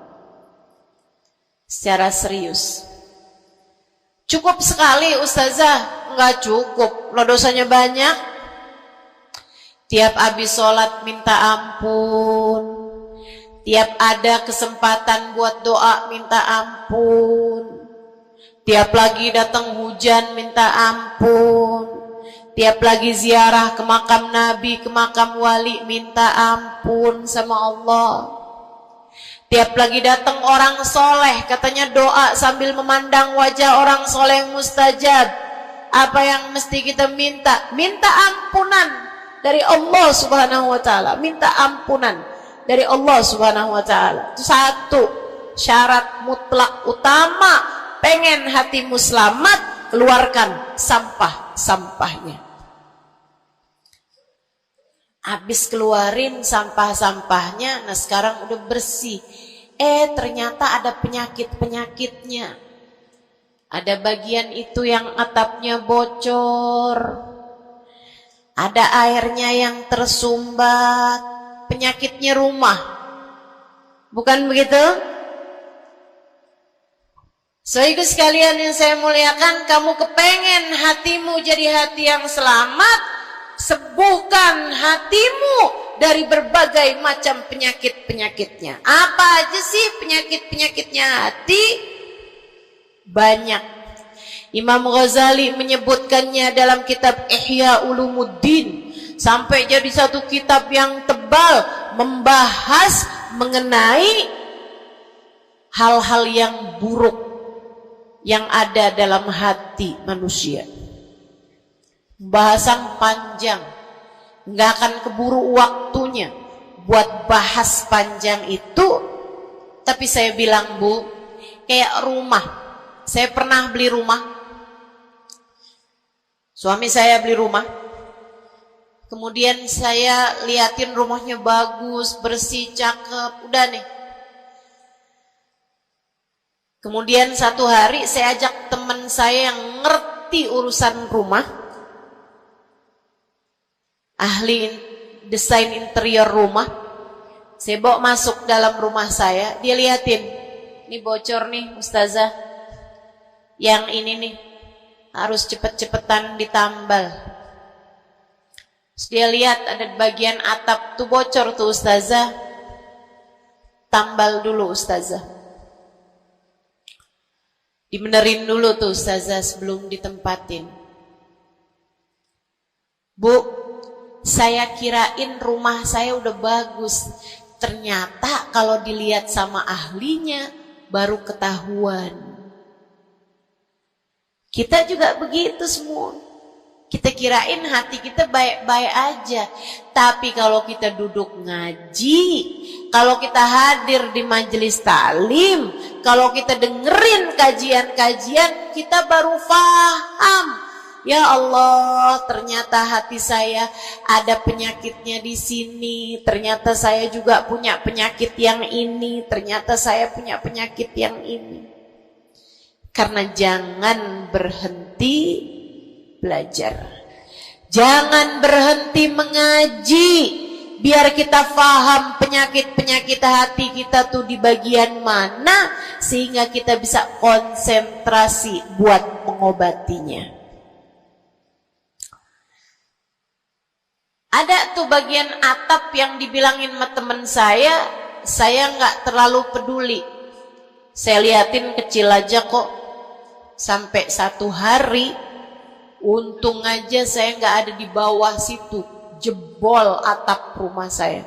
secara serius. Cukup sekali ustazah? Enggak cukup, lo dosanya banyak. Tiap habis sholat minta ampun, tiap ada kesempatan buat doa minta ampun, tiap lagi datang hujan minta ampun, tiap lagi ziarah ke makam Nabi, ke makam wali minta ampun sama Allah. Tiap lagi datang orang soleh, katanya doa sambil memandang wajah orang soleh mustajab. Apa yang mesti kita minta? Minta ampunan dari Allah Subhanahu wa ta'ala. Minta ampunan dari Allah Subhanahu wa ta'ala. Itu satu syarat mutlak utama. Pengen hatimu selamat, keluarkan sampah-sampahnya. Habis keluarin sampah-sampahnya, nah sekarang udah bersih. Ternyata ada penyakit-penyakitnya. Ada bagian itu yang atapnya bocor, ada airnya yang tersumbat, penyakitnya rumah. Bukan begitu? Saudara sekalian yang saya muliakan, kamu kepengen hatimu jadi hati yang selamat, sembuhkan hatimu dari berbagai macam penyakit-penyakitnya. Apa aja sih penyakit-penyakitnya hati? Banyak. Imam Ghazali menyebutkannya dalam kitab Ihya Ulumuddin, sampai jadi satu kitab yang tebal membahas mengenai hal-hal yang buruk yang ada dalam hati manusia. Bahasan panjang, nggak akan keburu waktunya buat bahas panjang itu. Tapi saya bilang, Bu, kayak rumah. Saya pernah beli rumah. Suami saya beli rumah. Kemudian saya liatin rumahnya bagus, bersih, cakep. Udah nih. Kemudian satu hari saya ajak teman saya yang ngerti urusan rumah, ahli desain interior rumah. Saya bawa masuk dalam rumah saya. Dia liatin, ini bocor nih ustazah, yang ini nih harus cepet-cepetan ditambal. Terus dia lihat ada bagian atap tuh bocor tuh ustazah, tambal dulu ustazah, dibenerin dulu tuh ustazah sebelum ditempatin. Bu, saya kirain rumah saya udah bagus, ternyata kalau dilihat sama ahlinya baru ketahuan. Kita juga begitu semua. Kita kirain hati kita baik-baik aja. Tapi kalau kita duduk ngaji, kalau kita hadir di majelis taklim, kalau kita dengerin kajian-kajian, kita baru paham. Ya Allah, ternyata hati saya ada penyakitnya di sini. Ternyata saya juga punya penyakit yang ini. Ternyata saya punya penyakit yang ini. Karena jangan berhenti belajar. Jangan berhenti mengaji. Biar kita paham penyakit-penyakit hati kita tuh di bagian mana, sehingga kita bisa konsentrasi buat mengobatinya. Ada tuh bagian atap yang dibilangin sama temen saya nggak terlalu peduli. Saya liatin kecil aja kok. Sampai satu hari, untung aja saya nggak ada di bawah situ. Jebol atap rumah saya.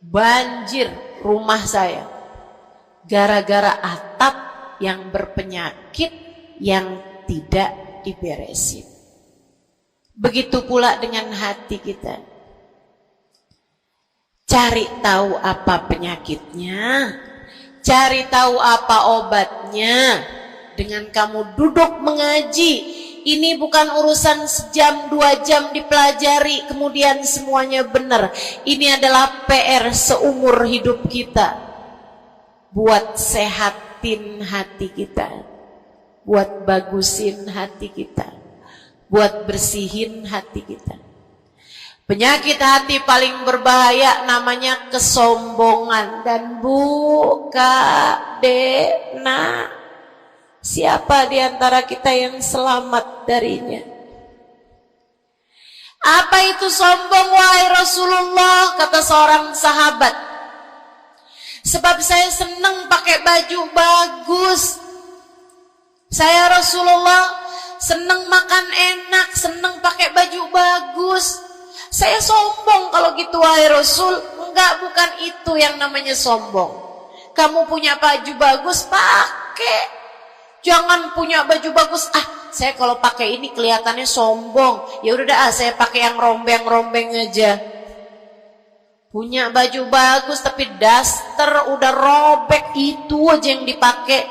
Banjir rumah saya. Gara-gara atap yang berpenyakit yang tidak diberesin. Begitu pula dengan hati kita. Cari tahu apa penyakitnya, cari tahu apa obatnya. Dengan kamu duduk mengaji, ini bukan urusan sejam 2 jam dipelajari kemudian semuanya benar. Ini adalah PR seumur hidup kita. Buat sehatin hati kita, buat bagusin hati kita, buat bersihin hati kita. Penyakit hati paling berbahaya namanya kesombongan. Dan Bu, Kak, Dek, Nak, siapa di antara kita yang selamat darinya? Apa itu sombong, wahai Rasulullah? Kata seorang sahabat, sebab saya senang pakai baju bagus. Saya Rasulullah senang makan enak, senang pakai baju bagus. Saya sombong kalau gitu, wahai Rasul. Enggak, bukan itu yang namanya sombong. Kamu punya baju bagus, pakai. Jangan punya baju bagus, saya kalau pakai ini kelihatannya sombong. Ya udah saya pakai yang rombeng-rombeng aja. Punya baju bagus tapi daster udah robek, itu aja yang dipakai.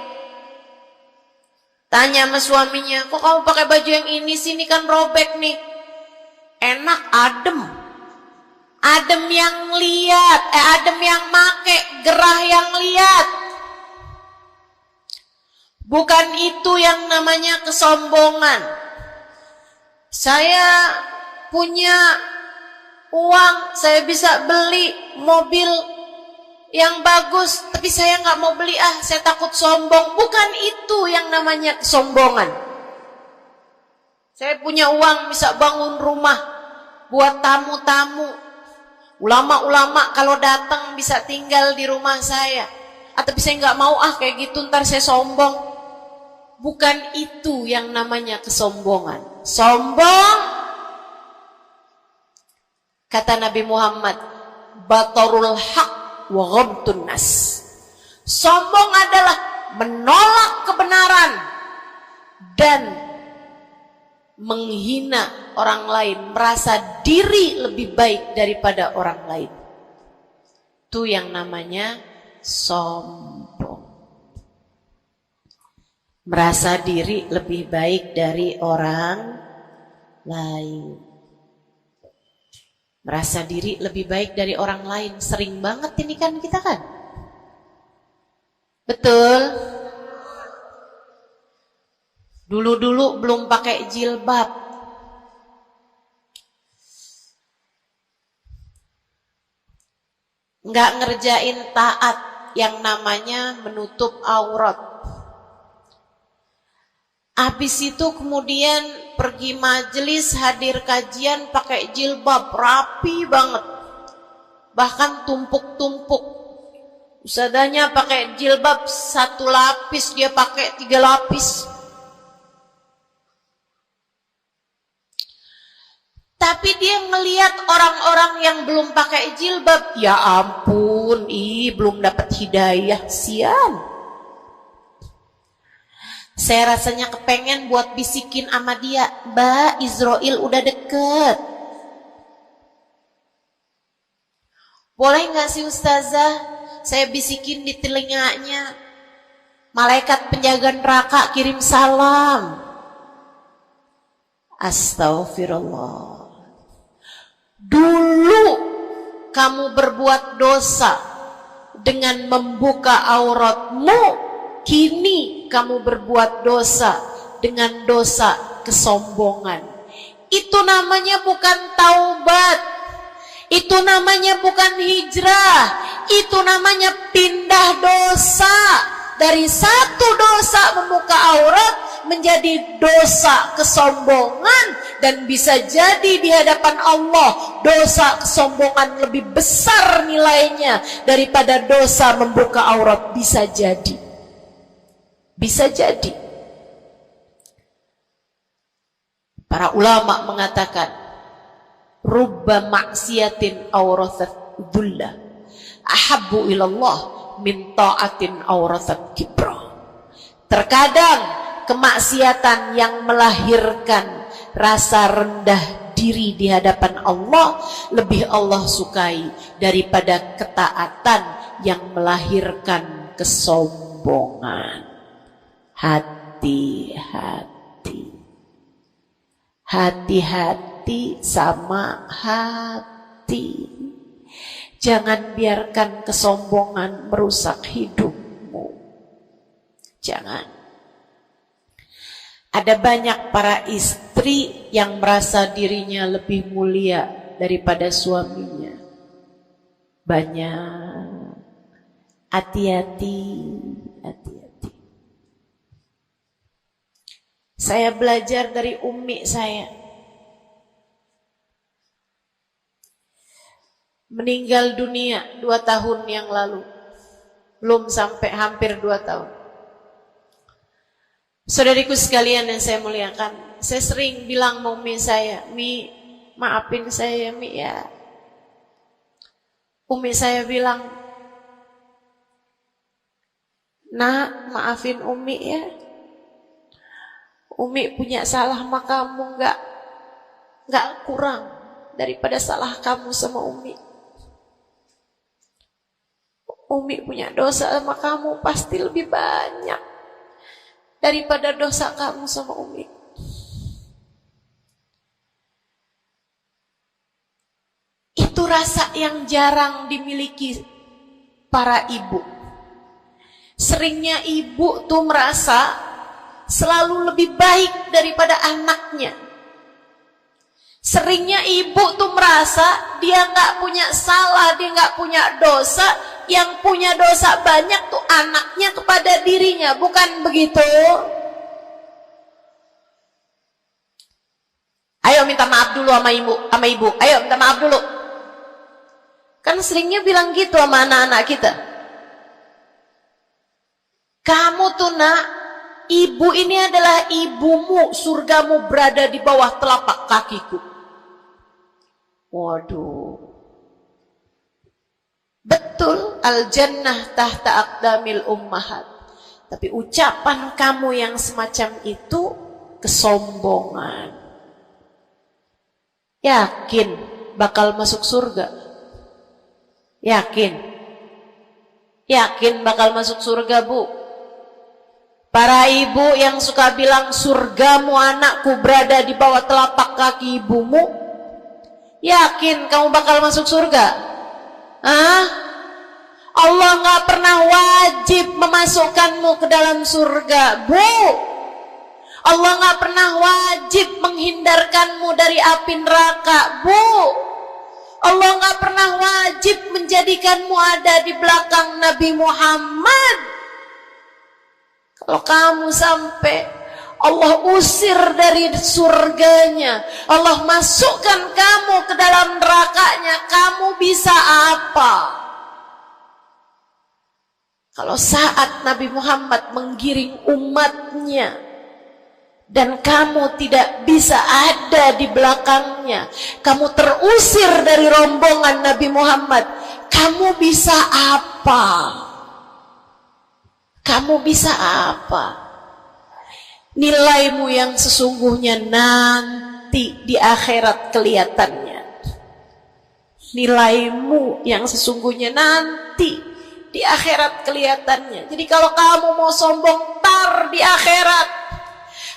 Tanya sama suaminya, kok kamu pakai baju yang ini sih, ini kan robek nih. Enak, adem. Adem yang lihat, adem yang make, gerah yang lihat. Bukan itu yang namanya kesombongan. Saya punya uang, saya bisa beli mobil yang bagus, tapi saya nggak mau beli, saya takut sombong. Bukan itu yang namanya kesombongan. Saya punya uang, bisa bangun rumah buat tamu-tamu. Ulama-ulama kalau datang bisa tinggal di rumah saya. Tapi saya nggak mau kayak gitu, ntar saya sombong. Bukan itu yang namanya kesombongan. Sombong, kata Nabi Muhammad, batarul haq wa ghamtun nas. Sombong adalah menolak kebenaran dan menghina orang lain, merasa diri lebih baik daripada orang lain. Itu yang namanya sombong. Merasa diri lebih baik dari orang lain. Merasa diri lebih baik dari orang lain. Sering banget ini kan kita kan? Betul? Dulu-dulu belum pakai jilbab. Nggak ngerjain taat yang namanya menutup aurat. Habis itu kemudian pergi majelis, hadir kajian pakai jilbab, rapi banget. Bahkan tumpuk-tumpuk. Ustadzanya pakai jilbab 1 lapis, dia pakai 3 lapis. Tapi dia ngelihat orang-orang yang belum pakai jilbab, ya ampun, belum dapat hidayah, sian. Saya rasanya kepengen buat bisikin sama dia, Mbak, Israel udah deket. Boleh gak sih Ustazah, saya bisikin di telinganya, malaikat penjaga neraka kirim salam. Astaghfirullah. Dulu kamu berbuat dosa, dengan membuka auratmu, kini kamu berbuat dosa dengan dosa kesombongan. Itu namanya bukan taubat, itu namanya bukan hijrah, itu namanya pindah dosa. Dari satu dosa membuka aurat menjadi dosa kesombongan, dan bisa jadi di hadapan Allah dosa kesombongan lebih besar nilainya daripada dosa membuka aurat. Bisa jadi, bisa jadi. Para ulama mengatakan rubba maksiatin aurathat dhulla ahabbu ilallah min ta'atin aurathat kibra. Terkadang kemaksiatan yang melahirkan rasa rendah diri di hadapan Allah lebih Allah sukai daripada ketaatan yang melahirkan kesombongan. Hati-hati, hati-hati sama hati. Jangan biarkan kesombongan merusak hidupmu. Jangan. Ada banyak para istri yang merasa dirinya lebih mulia daripada suaminya. Banyak. Hati-hati, hati-hati. Saya belajar dari umi saya. Meninggal dunia 2 tahun yang lalu. Belum sampai hampir 2 tahun. Saudariku sekalian yang saya muliakan, saya sering bilang sama umi saya, Mi, maafin saya Mi ya. Umi saya bilang, Nak, maafin Umi ya. Umi punya salah sama kamu nggak kurang daripada salah kamu sama Umi. Umi punya dosa sama kamu pasti lebih banyak daripada dosa kamu sama Umi. Itu rasa yang jarang dimiliki para ibu. Seringnya ibu tuh merasa selalu lebih baik daripada anaknya. Seringnya ibu tuh merasa dia nggak punya salah, dia nggak punya dosa. Yang punya dosa banyak tuh anaknya kepada dirinya, bukan begitu? Ayo minta maaf dulu sama ibu. Ayo minta maaf dulu. Kan seringnya bilang gitu sama anak-anak kita. Kamu tuh nak, ibu ini adalah ibumu, surgamu berada di bawah telapak kakiku. Waduh. Betul, al-jannah tahta aqdamil ummahat. Tapi ucapan kamu yang semacam itu kesombongan. Yakin bakal masuk surga? Yakin? Yakin bakal masuk surga, Bu? Para ibu yang suka bilang surgamu anakku berada di bawah telapak kaki ibumu, yakin kamu bakal masuk surga? Hah? Allah gak pernah wajib memasukkanmu ke dalam surga, Bu. Allah gak pernah wajib menghindarkanmu dari api neraka, Bu. Allah gak pernah wajib menjadikanmu ada di belakang Nabi Muhammad. Kalau kamu sampai Allah usir dari surganya, Allah masukkan kamu ke dalam nerakanya, kamu bisa apa? Kalau saat Nabi Muhammad menggiring umatnya dan kamu tidak bisa ada di belakangnya, kamu terusir dari rombongan Nabi Muhammad, kamu bisa apa? Kamu bisa apa? Nilaimu yang sesungguhnya nanti di akhirat kelihatannya. Nilaimu yang sesungguhnya nanti di akhirat kelihatannya. Jadi kalau kamu mau sombong tar di akhirat,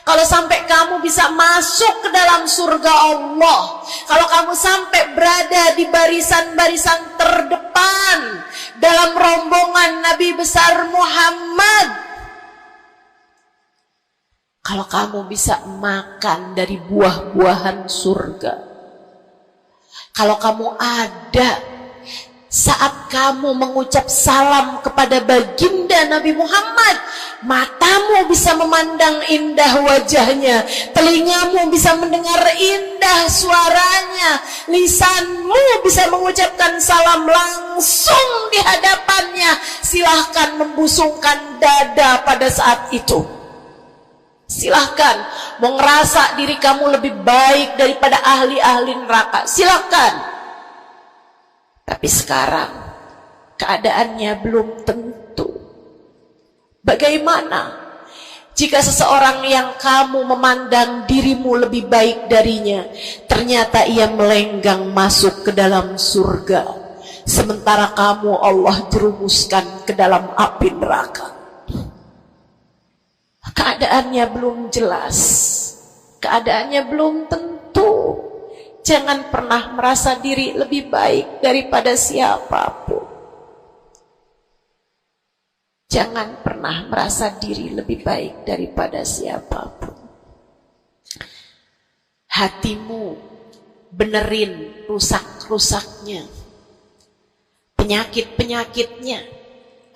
kalau sampai kamu bisa masuk ke dalam surga Allah, kalau kamu sampai berada di barisan-barisan terdepan, dalam rombongan Nabi besar Muhammad. Kalau kamu bisa makan dari buah-buahan surga, kalau kamu ada saat kamu mengucap salam kepada baginda Nabi Muhammad, matamu bisa memandang indah wajahnya, telingamu bisa mendengar indah suaranya, lisanmu bisa mengucapkan salam langsung di hadapannya, silahkan membusungkan dada pada saat itu. Silahkan mau ngerasa diri kamu lebih baik daripada ahli-ahli neraka, silahkan. Tapi sekarang keadaannya belum tentu. Bagaimana jika seseorang yang kamu memandang dirimu lebih baik darinya, ternyata ia melenggang masuk ke dalam surga, sementara kamu Allah jerumuskan ke dalam api neraka? Keadaannya belum jelas, keadaannya belum tentu. Jangan pernah merasa diri lebih baik daripada siapapun. Jangan pernah merasa diri lebih baik daripada siapapun. Hatimu benerin rusak-rusaknya, penyakit-penyakitnya.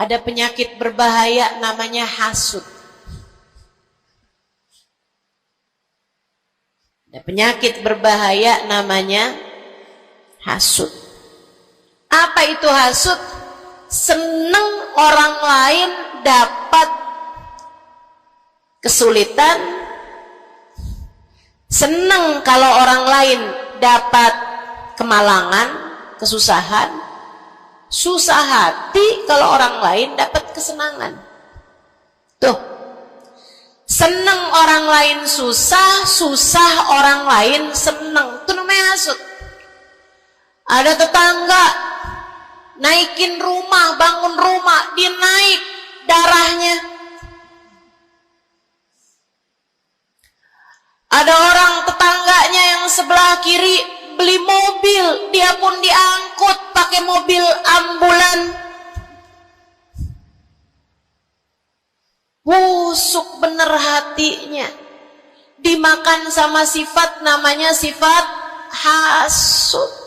Ada penyakit berbahaya namanya hasud. Ada penyakit berbahaya namanya hasud. Apa itu hasud? Seneng orang lain dapat kesulitan, seneng kalau orang lain dapat kemalangan, kesusahan, susah hati kalau orang lain dapat kesenangan. Tuh, seneng orang lain susah, susah orang lain seneng. Itu namanya hasud. Ada tetangga naikin rumah, bangun rumah, dia naik darahnya. Ada orang tetangganya yang sebelah kiri beli mobil, dia pun diangkut pakai mobil ambulan. Busuk bener hatinya, dimakan sama sifat namanya sifat hasud.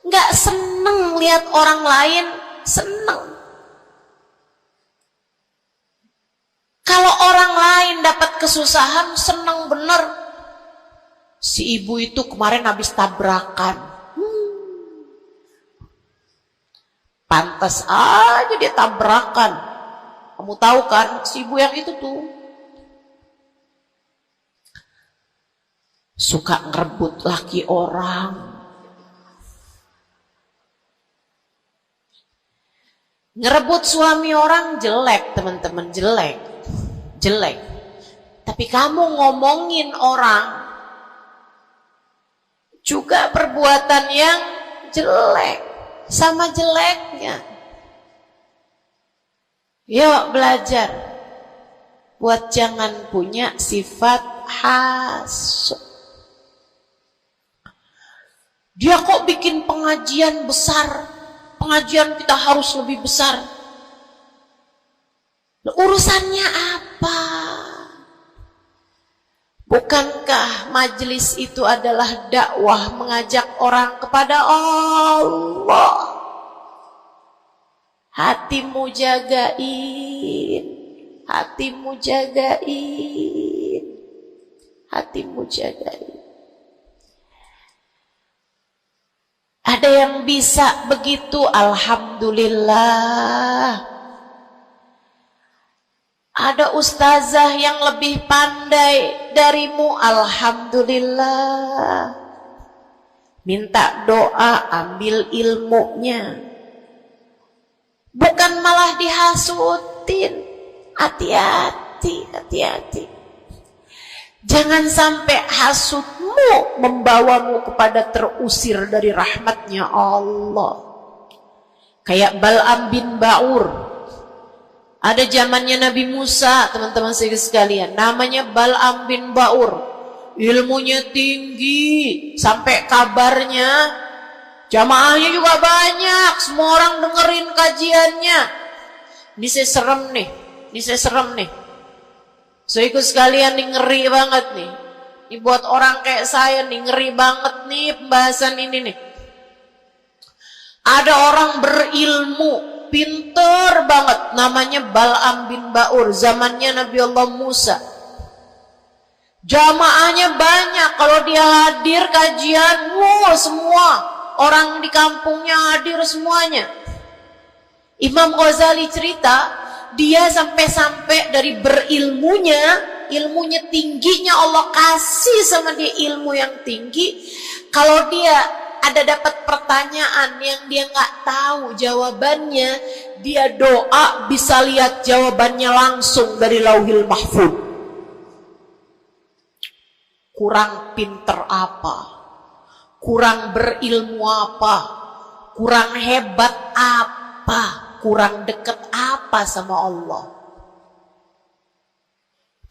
Nggak seneng lihat orang lain seneng. Kalau orang lain dapat kesusahan seneng bener. Si ibu itu kemarin habis tabrakan, pantas aja dia tabrakan. Kamu tahu kan, si ibu yang itu tuh suka ngerebut laki orang, ngerebut suami orang. Jelek teman-teman, jelek. Tapi kamu ngomongin orang juga perbuatan yang jelek, sama jeleknya. Yuk belajar buat jangan punya sifat hasud. Dia kok bikin pengajian besar, pengajian kita harus lebih besar. Urusannya apa? Bukankah majelis itu adalah dakwah, mengajak orang kepada Allah? Hatimu jagain, hatimu jagain, hatimu jagain. Ada yang bisa begitu, alhamdulillah. Ada ustazah yang lebih pandai darimu, alhamdulillah. Minta doa, ambil ilmunya. Bukan malah dihasutin. Hati-hati, hati-hati. Jangan sampai hasudmu membawamu kepada terusir dari rahmatnya Allah. Kayak Bal'am bin Ba'ur. Ada zamannya Nabi Musa, teman-teman sekalian, namanya Bal'am bin Ba'ur. Ilmunya tinggi, sampai kabarnya Jamaahnya juga banyak, semua orang dengerin kajiannya. Ini saya serem nih. So ikut sekalian nih, ngeri banget nih. Ini buat orang kayak saya nih, ngeri banget nih pembahasan ini nih. Ada orang berilmu, pinter banget, namanya Bal'am bin Ba'ur, zamannya Nabi Allah Musa. Jamaahnya banyak, kalau dia hadir kajian, semua orang di kampungnya hadir semuanya. Imam Ghazali cerita, dia sampai-sampai dari berilmunya, ilmunya tingginya, Allah kasih sama dia ilmu yang tinggi. Kalau dia ada dapat pertanyaan yang dia nggak tahu jawabannya, dia doa bisa lihat jawabannya langsung dari Lauhil Mahfuz. Kurang pinter apa? Kurang berilmu apa? Kurang hebat apa? Kurang dekat apa sama Allah?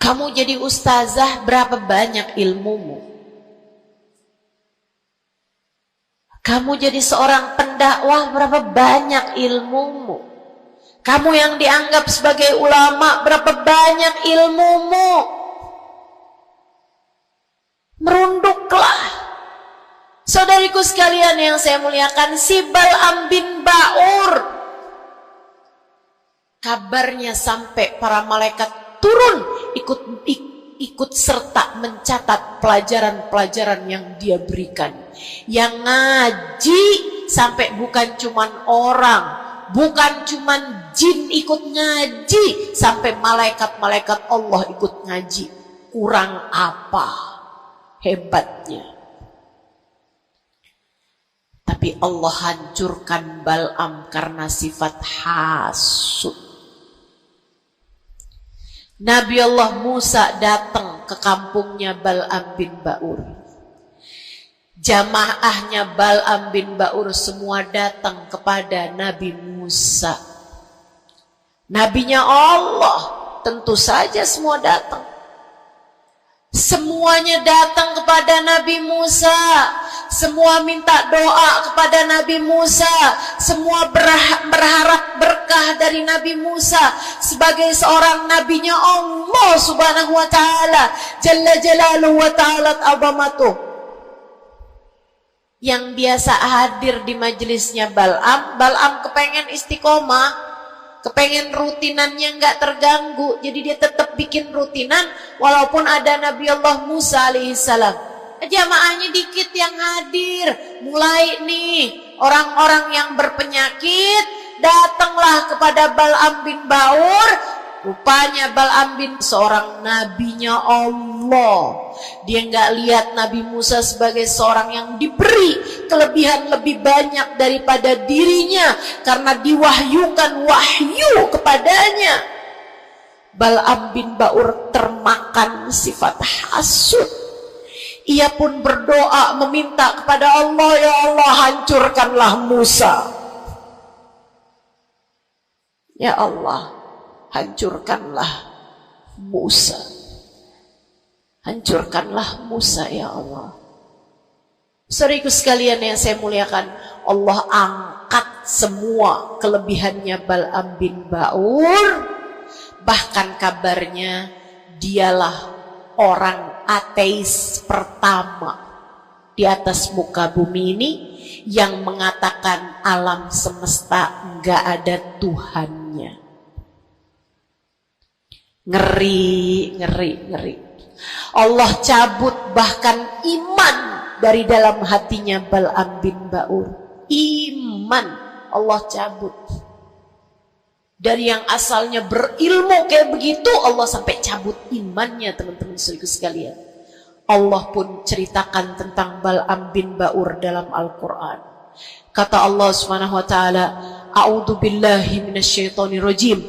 Kamu jadi ustazah, berapa banyak ilmumu? Kamu jadi seorang pendakwah, berapa banyak ilmumu? Kamu yang dianggap sebagai ulama, berapa banyak ilmumu? Merunduklah. Saudariku sekalian yang saya muliakan, si Bal'am bin Ba'ur, kabarnya sampai para malaikat turun ikut serta mencatat pelajaran-pelajaran yang dia berikan. Yang ngaji sampai bukan cuman orang, bukan cuman jin ikut ngaji, sampai malaikat-malaikat Allah ikut ngaji. Kurang apa hebatnya? Tapi Allah hancurkan Bal'am karena sifat hasud. Nabi Allah Musa datang ke kampungnya Bal'am bin Ba'ur. Jamaahnya Bal'am bin Ba'ur semua datang kepada Nabi Musa. Nabinya Allah, tentu saja semua datang. Semuanya datang kepada Nabi Musa. Semua minta doa kepada Nabi Musa. Semua berharap berkah dari Nabi Musa sebagai seorang nabinya Allah Subhanahu wa ta'ala, Jalla Jalaluhu wa ta'ala azamatuh. Yang biasa hadir di majelisnya Bal'am kepengen istiqomah, kepengen rutinannya nggak terganggu, jadi dia tetap bikin rutinan walaupun ada Nabi Allah Musa alaihissalam. Jamaahnya dikit yang hadir. Mulai nih orang-orang yang berpenyakit datanglah kepada Bal'am bin Ba'ur. Rupanya Bal'am bin seorang nabinya Allah. Dia nggak lihat Nabi Musa sebagai seorang yang diberi kelebihan lebih banyak daripada dirinya, karena diwahyukan wahyu kepadanya. Bal'am bin Ba'ur termakan sifat hasud. Ia pun berdoa meminta kepada Allah, ya Allah, hancurkanlah Musa. Ya Allah, hancurkanlah Musa. Hancurkanlah Musa, ya Allah. Saudaraku sekalian yang saya muliakan, Allah angkat semua kelebihannya Bal'am bin Ba'ur. Bahkan kabarnya dialah orang ateis pertama di atas muka bumi ini yang mengatakan alam semesta enggak ada Tuhannya. Ngeri. Allah cabut bahkan iman dari dalam hatinya Bal'am bin Ba'ur. Iman Allah cabut. Dari yang asalnya berilmu kayak begitu, Allah sampai cabut imannya, teman-teman sekalian. Allah pun ceritakan tentang Bal'am bin Ba'ur dalam Al-Quran. Kata Allah Subhanahu wa ta'ala, A'udzu billahi minasyaitonir rajim.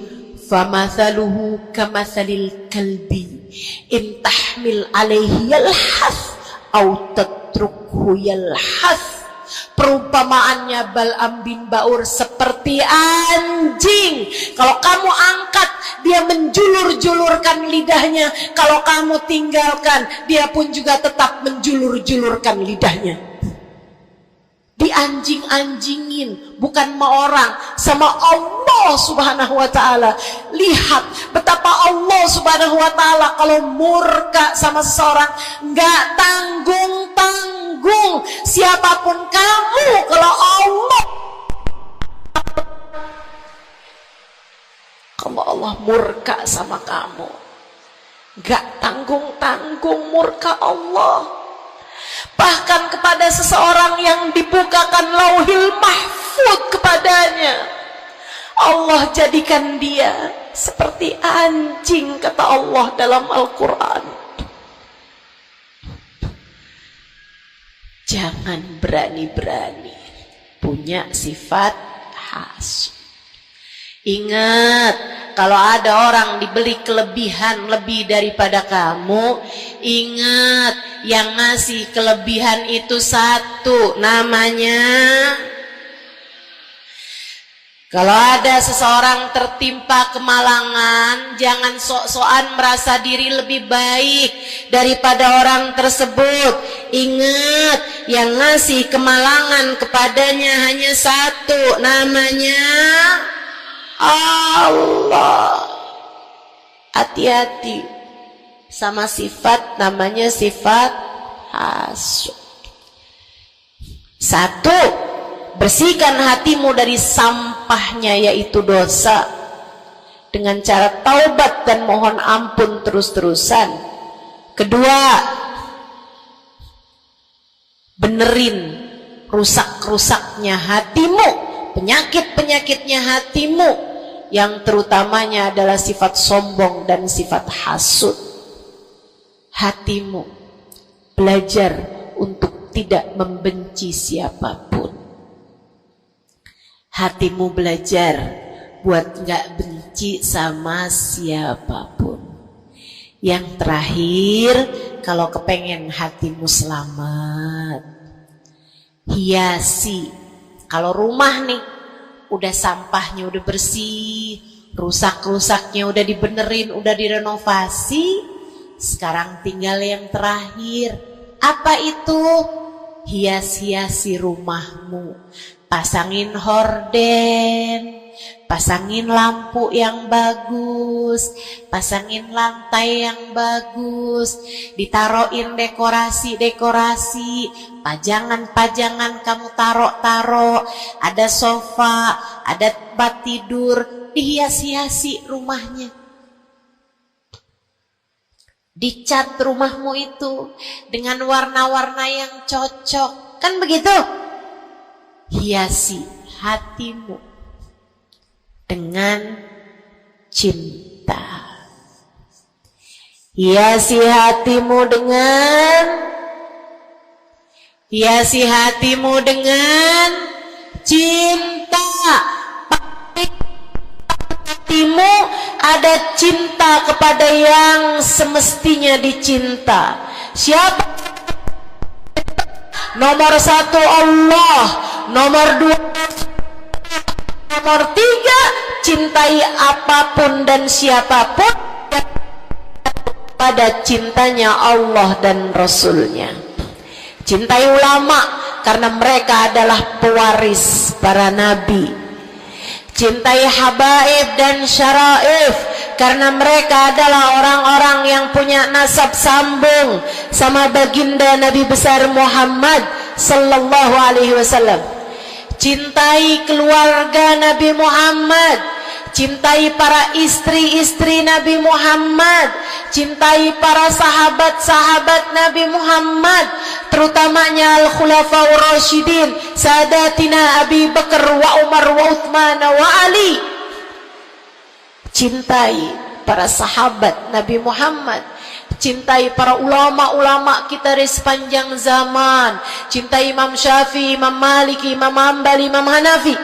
Famathaluhu kamathalil kalbi in tahmil alaihi yalhath aw tatrukhu yalhath. Perumpamaannya Bal'am bin Ba'ur seperti anjing. Kalau kamu angkat, dia menjulur-julurkan lidahnya. Kalau kamu tinggalkan, dia pun juga tetap menjulur-julurkan lidahnya. dianjing-anjingin, bukan sama orang, sama Allah subhanahu wa ta'ala. Lihat betapa Allah subhanahu wa ta'ala kalau murka sama seseorang nggak tanggung-tanggung. Siapapun kamu, kalau Allah murka sama kamu, nggak tanggung-tanggung murka Allah. Bahkan kepada seseorang yang dibukakan lauhil mahfud kepadanya, Allah jadikan dia seperti anjing, kata Allah dalam Al-Quran. Jangan berani-berani punya sifat hasud. Ingat, kalau ada orang diberi kelebihan lebih daripada kamu, ingat, yang ngasih kelebihan itu satu, namanya. Kalau ada seseorang tertimpa kemalangan, jangan sok-sokan merasa diri lebih baik daripada orang tersebut. Ingat, yang ngasih kemalangan kepadanya hanya satu, namanya Allah. Hati-hati sama sifat namanya sifat hasud. Satu, bersihkan hatimu dari sampahnya yaitu dosa dengan cara taubat dan mohon ampun terus-terusan. Kedua, benerin rusak-rusaknya hatimu, penyakit-penyakitnya hatimu, yang terutamanya adalah sifat sombong dan sifat hasud. Hatimu belajar untuk tidak membenci siapapun. Hatimu belajar buat gak benci sama siapapun. Yang terakhir, kalau kepengen hatimu selamat, hiasi. Kalau rumah nih, udah sampahnya udah bersih, rusak-rusaknya udah dibenerin, udah direnovasi, sekarang tinggal yang terakhir. Apa itu? Hias-hiasi rumahmu. Pasangin horden, pasangin lampu yang bagus, pasangin lantai yang bagus, ditaruhin dekorasi-dekorasi, pajangan-pajangan kamu taruh-taruh, ada sofa, ada tempat tidur, dihias-hiasi rumahnya. Dicat rumahmu itu dengan warna-warna yang cocok, kan begitu? Hiasi hatimu dengan cinta. Hiasi hatimu dengan cinta. Hatimu ada cinta kepada yang semestinya dicinta. Siapa? Nomor satu Allah, nomor dua, nomor tiga, cintai apapun dan siapapun pada cintanya Allah dan Rasulnya. Cintai ulama karena mereka adalah pewaris para nabi. Cintai habaib dan syaraif karena mereka adalah orang-orang yang punya nasab sambung sama baginda Nabi besar Muhammad sallallahu alaihi wasallam. Cintai keluarga Nabi Muhammad, cintai para istri-istri Nabi Muhammad, cintai para sahabat-sahabat Nabi Muhammad, terutamanya Al-Khulafaur Rasyidin, Sadatina Abi Bakar wa Umar wa Uthman wa Ali. Cintai para sahabat Nabi Muhammad, cintai para ulama-ulama kita di sepanjang zaman, cintai Imam Syafi'i, Imam Maliki, Imam Hambali, Imam Hanafi.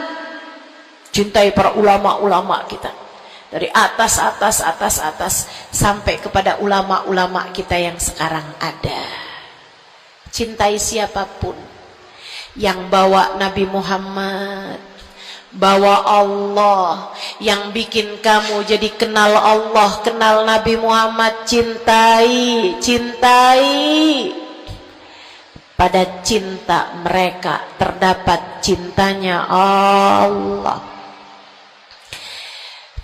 Cintai para ulama-ulama kita dari atas sampai kepada ulama-ulama kita yang sekarang ada. Cintai siapapun yang bawa Nabi Muhammad, bawa Allah, yang bikin kamu jadi kenal Allah, kenal Nabi Muhammad. Cintai. Pada cinta mereka terdapat cintanya Allah.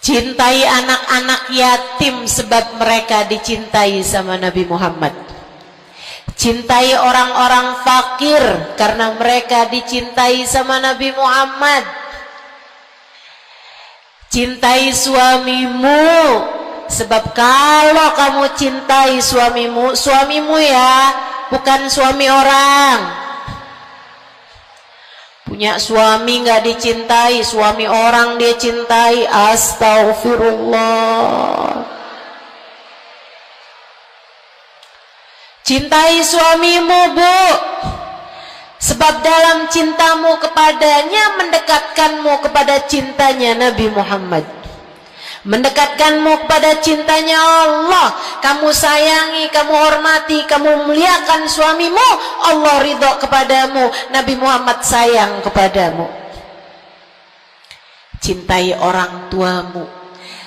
Cintai anak-anak yatim sebab mereka dicintai sama Nabi Muhammad. Cintai orang-orang fakir karena mereka dicintai sama Nabi Muhammad. Cintai suamimu sebab kalau kamu cintai suamimu, suamimu ya, bukan suami orang. Punya suami nggak dicintai, suami orang dia cintai. Astaghfirullah. Cintai suamimu, Bu, sebab dalam cintamu kepadanya mendekatkanmu kepada cintanya Nabi Muhammad, mendekatkanmu kepada cintanya Allah. Kamu sayangi, kamu hormati, kamu muliakan suamimu, Allah ridho kepadamu, Nabi Muhammad sayang kepadamu. Cintai orang tuamu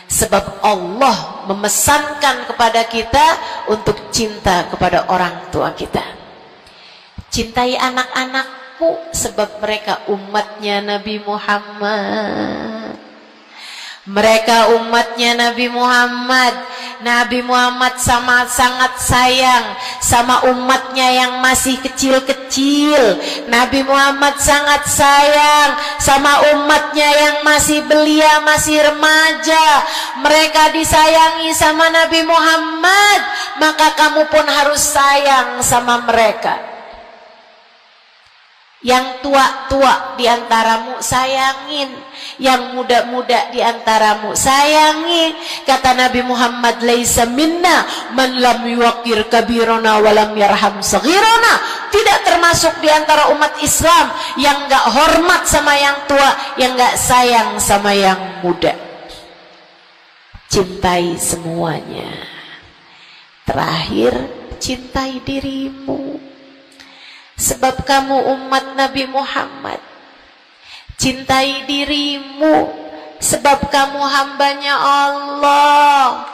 sebab Allah memesankan kepada kita untuk cinta kepada orang tua kita. Cintai anak-anakmu sebab mereka umatnya Nabi Muhammad. Mereka umatnya Nabi Muhammad. Nabi Muhammad sangat sayang sama umatnya yang masih kecil-kecil. Nabi Muhammad sangat sayang sama umatnya yang masih belia, masih remaja. Mereka disayangi sama Nabi Muhammad, maka kamu pun harus sayang sama mereka. Yang tua-tua diantaramu sayangin, yang muda-muda diantaramu sayangi. Kata Nabi Muhammad, laisa minna man lam yuqir kabirana wa lam yarham saghirana. Tidak termasuk diantara umat Islam yang enggak hormat sama yang tua, yang enggak sayang sama yang muda. Cintai semuanya. Terakhir, cintai dirimu sebab kamu umat Nabi Muhammad. Cintai dirimu sebab kamu hambanya Allah.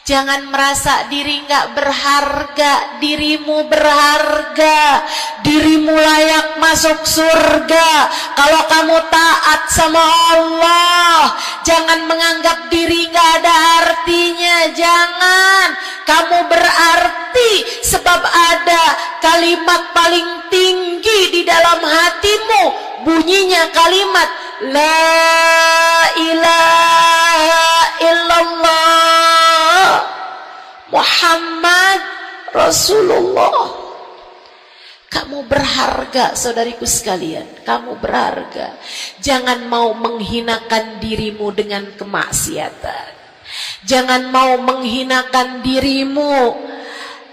Jangan merasa diri nggak berharga. Dirimu berharga. Dirimu layak masuk surga kalau kamu taat sama Allah. Jangan menganggap diri nggak ada artinya. Jangan. Kamu berarti sebab ada kalimat paling tinggi di dalam hatimu. Bunyinya kalimat La ilaha illallah Muhammad Rasulullah. Kamu berharga, saudariku sekalian. Kamu berharga. Jangan mau menghinakan dirimu dengan kemaksiatan. Jangan mau menghinakan dirimu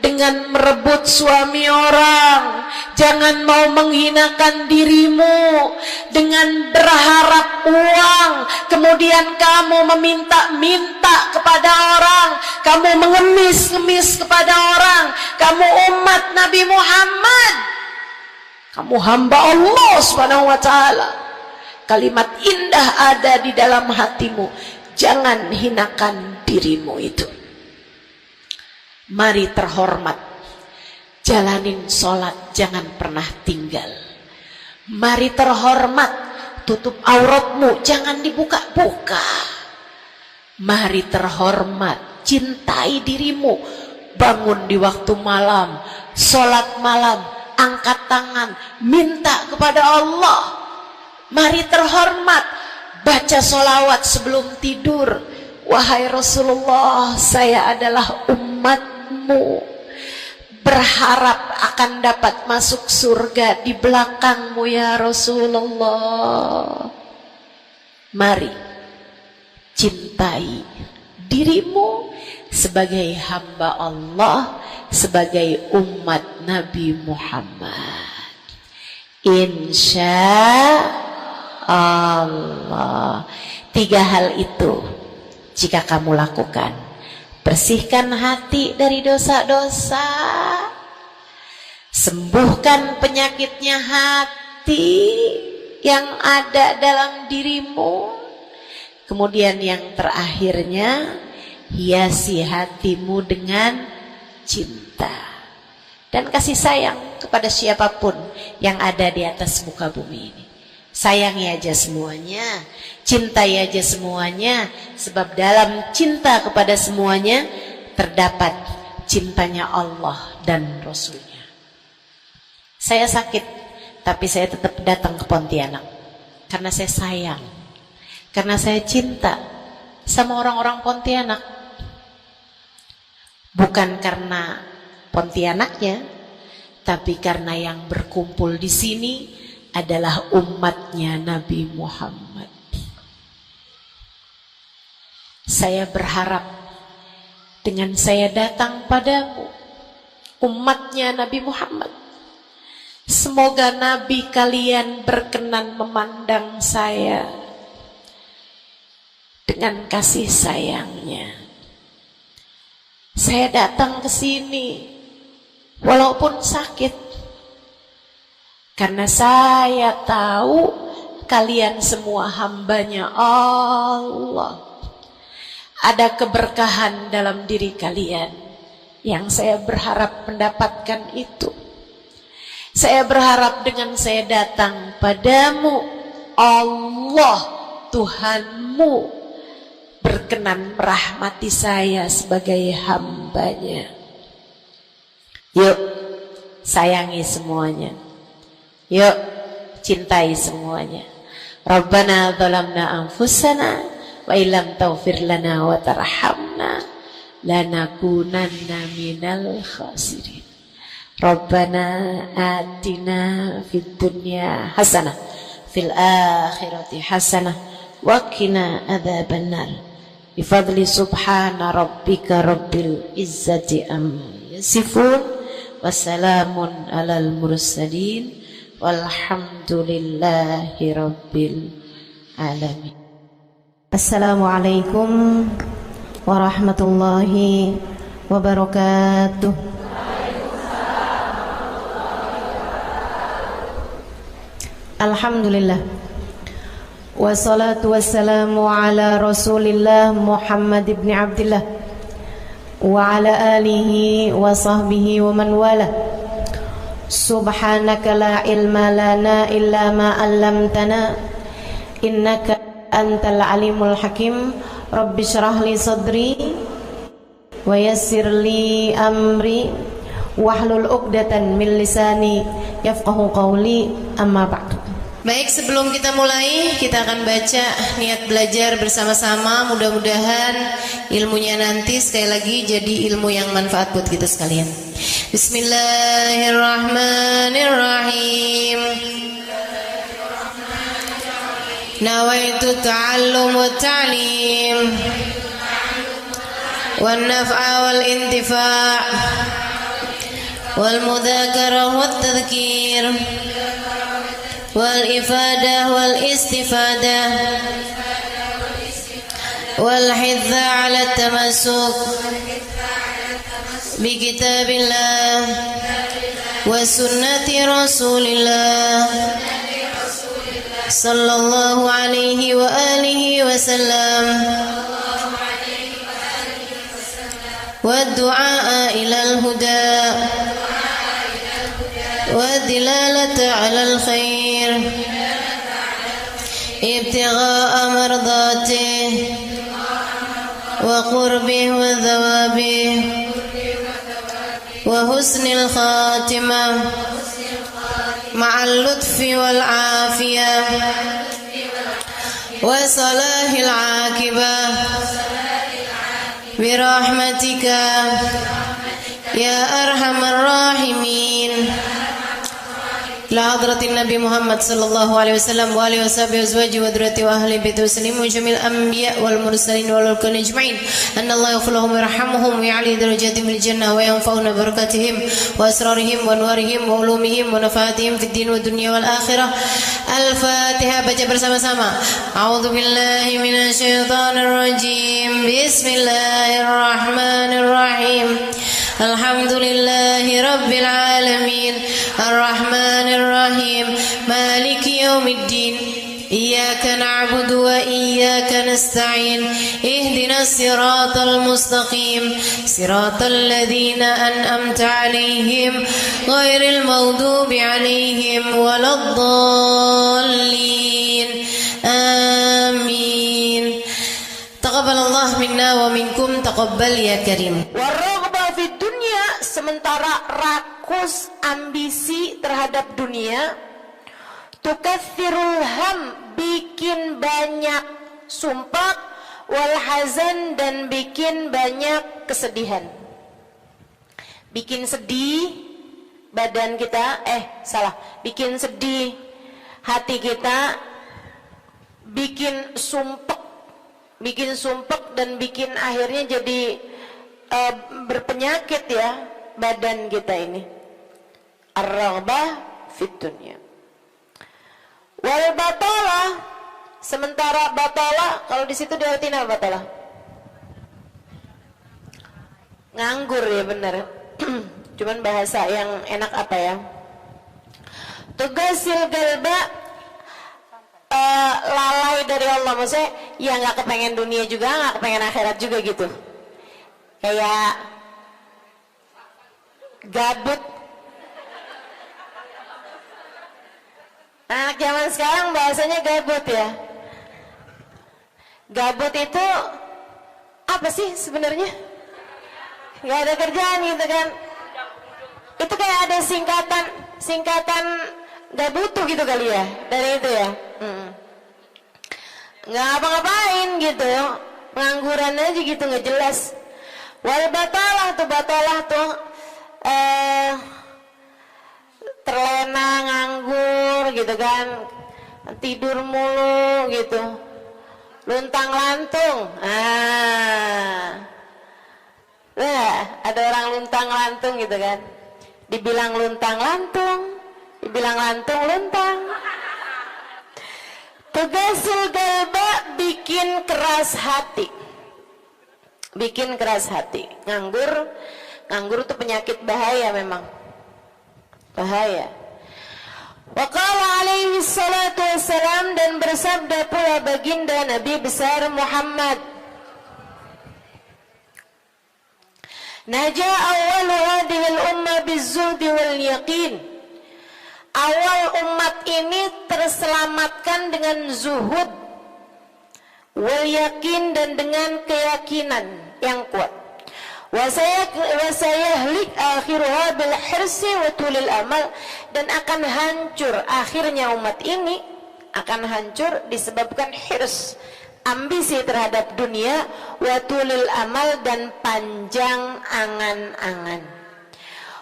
dengan merebut suami orang. Jangan mau menghinakan dirimu dengan berharap uang. Kemudian kamu meminta-minta kepada orang. Kamu mengemis-ngemis kepada orang. Kamu umat Nabi Muhammad. Kamu hamba Allah Subhanahu wa ta'ala. Kalimat indah ada di dalam hatimu. Jangan hinakan dirimu itu. Mari terhormat, jalanin sholat, jangan pernah tinggal. Mari terhormat, tutup auratmu, jangan dibuka-buka. Mari terhormat, cintai dirimu, bangun di waktu malam, sholat malam, angkat tangan, minta kepada Allah. Mari terhormat, baca sholawat sebelum tidur. Wahai Rasulullah, saya adalah umatmu, berharap akan dapat masuk surga di belakangmu ya Rasulullah. Mari cintai dirimu sebagai hamba Allah, sebagai umat Nabi Muhammad. Insya Allah. 3 hal itu jika kamu lakukan, bersihkan hati dari dosa-dosa, sembuhkan penyakitnya hati yang ada dalam dirimu. Kemudian yang terakhirnya, hiasi hatimu dengan cinta dan kasih sayang kepada siapapun yang ada di atas muka bumi ini. Sayangi aja semuanya, cintai aja semuanya, sebab dalam cinta kepada semuanya terdapat cintanya Allah dan Rasulnya. Saya sakit, tapi saya tetap datang ke Pontianak karena saya sayang, karena saya cinta sama orang-orang Pontianak. Bukan karena Pontianaknya, tapi karena yang berkumpul di sini adalah umatnya Nabi Muhammad. Saya berharap dengan saya datang padamu, umatnya Nabi Muhammad, semoga Nabi kalian berkenan memandang saya dengan kasih sayangnya. Saya datang ke sini walaupun sakit, karena saya tahu kalian semua hambanya Allah. Ada keberkahan dalam diri kalian yang saya berharap mendapatkan itu. Saya berharap dengan saya datang padamu, Allah Tuhanmu berkenan merahmati saya sebagai hambanya. Yuk, sayangi semuanya. Yuk, cintai semuanya. Rabbana zalamna anfusana wa illam taghfir lana wa tarhamna lanakunanna minal khasirin. Rabbana atina fid dunya hasanah fil akhirati hasanah wa qina adzabannar. Bifadli subhana rabbika rabbil izzati amma yasifun, wassalamun alal mursalin, walhamdulillahi rabbil alamin. Assalamualaikum warahmatullahi wabarakatuh. Alhamdulillah, wassalatu wassalamu ala Rasulillah Muhammad ibn Abdillah wa ala alihi wa sahbihi wa man wala. Subhanaka la ilma lana illa ma 'allamtana innaka antal alimul hakim. Rabbi shrah li sadri wa yassir li amri wahlul 'uqdatan min lisani yafqahu qawli. Amma ba'du. Baik, sebelum kita mulai, kita akan baca niat belajar bersama-sama. Mudah-mudahan ilmunya nanti sekali lagi jadi ilmu yang manfaat buat kita sekalian. Bismillahirrahmanirrahim. Nawaitu ta'allum wa ta'lim wan naf'a wal intifa' wal mudzakarah wat tadhkir wal ifadah wal istifadah wal hidza ala tamassuk bi kitabillah wa sunnati rasulillah sallallahu alaihi wa alihi wasallam wa du'a ilal huda والدلالة على الخير ابتغاء مرضاته وقربه وثوابه وحسن الخاتمة مع اللطف والعافية وصلاح العاقبة برحمتك يا أرحم الراحمين. لحضرة النبي محمد صلى الله عليه وسلم وآله وصحبه وأزواجه وذريته وأهل بيته وسلم وجميع الأنبياء والمرسلين والملائكة أجمعين أن الله يغفر لهم ويرحمهم ويعلي درجاتهم في الجنة وينفعنا ببركاتهم وأسرارهم وأنوارهم وعلومهم ونفعاتهم في الدين والدنيا والآخرة. الفاتحة. Baca bersama-sama. A'udzu billahi minasyaitonir rajim. Bismillahirrahmanirrahim. Alhamdulillahi rabbil alamin. Ar-Rahmanir Rahim. Maliki yaumiddin. إياك نعبد وإياك نستعين اهدنا الصراط المستقيم صراط الذين أنعمت عليهم غير المغضوب عليهم ولا الضالين آمين تقبل الله منا ومنكم تقبل يا كريم. Warraghbah fid dunya, sementara rakus ambisi terhadap dunia, tukathirul ham, bikin banyak sumpah, wal hazan, dan bikin banyak kesedihan. Bikin sedih badan kita, bikin sedih hati kita, bikin sumpek dan bikin akhirnya jadi berpenyakit ya badan kita ini. Ar-raghbah fid dunya. Wal batalah, sementara batalah, kalau di situ diartiin apa batalah? Nganggur ya, benar. Cuman bahasa yang enak apa ya? Tugasil galba, lalai dari Allah, maksudnya ya nggak kepengen dunia juga, nggak kepengen akhirat juga gitu. Kayak gabut. Anak zaman sekarang bahasanya gabut ya. Gabut itu apa sih sebenarnya? Gak ada kerjaan gitu kan. Itu kayak ada singkatan gak butuh gitu kali ya, dari itu ya. Gak apa-ngapain gitu, pengangguran aja gitu, gak jelas. Wal batalah tuh terlena, nganggur gitu kan, tidur mulu gitu, luntang lantung. Ada orang luntang lantung gitu kan, dibilang luntang lantung, dibilang lantung luntang. Tugasil galba, bikin keras hati, bikin keras hati. Nganggur itu penyakit bahaya, memang bahaya. Wa qala alaihi salatu wassalam, dan bersabda pula baginda Nabi besar Muhammad, naja awwalu hadhihi al-ummah biz-zuhdi wal yaqin. Awal umat ini terselamatkan dengan zuhud, wal yakin, dan dengan keyakinan yang kuat. Wa sayahlik akhiruha bil hirsi wa tulil amal, dan akan hancur akhirnya umat ini, akan hancur disebabkan hirs, ambisi terhadap dunia, wa tulil amal, dan panjang angan-angan.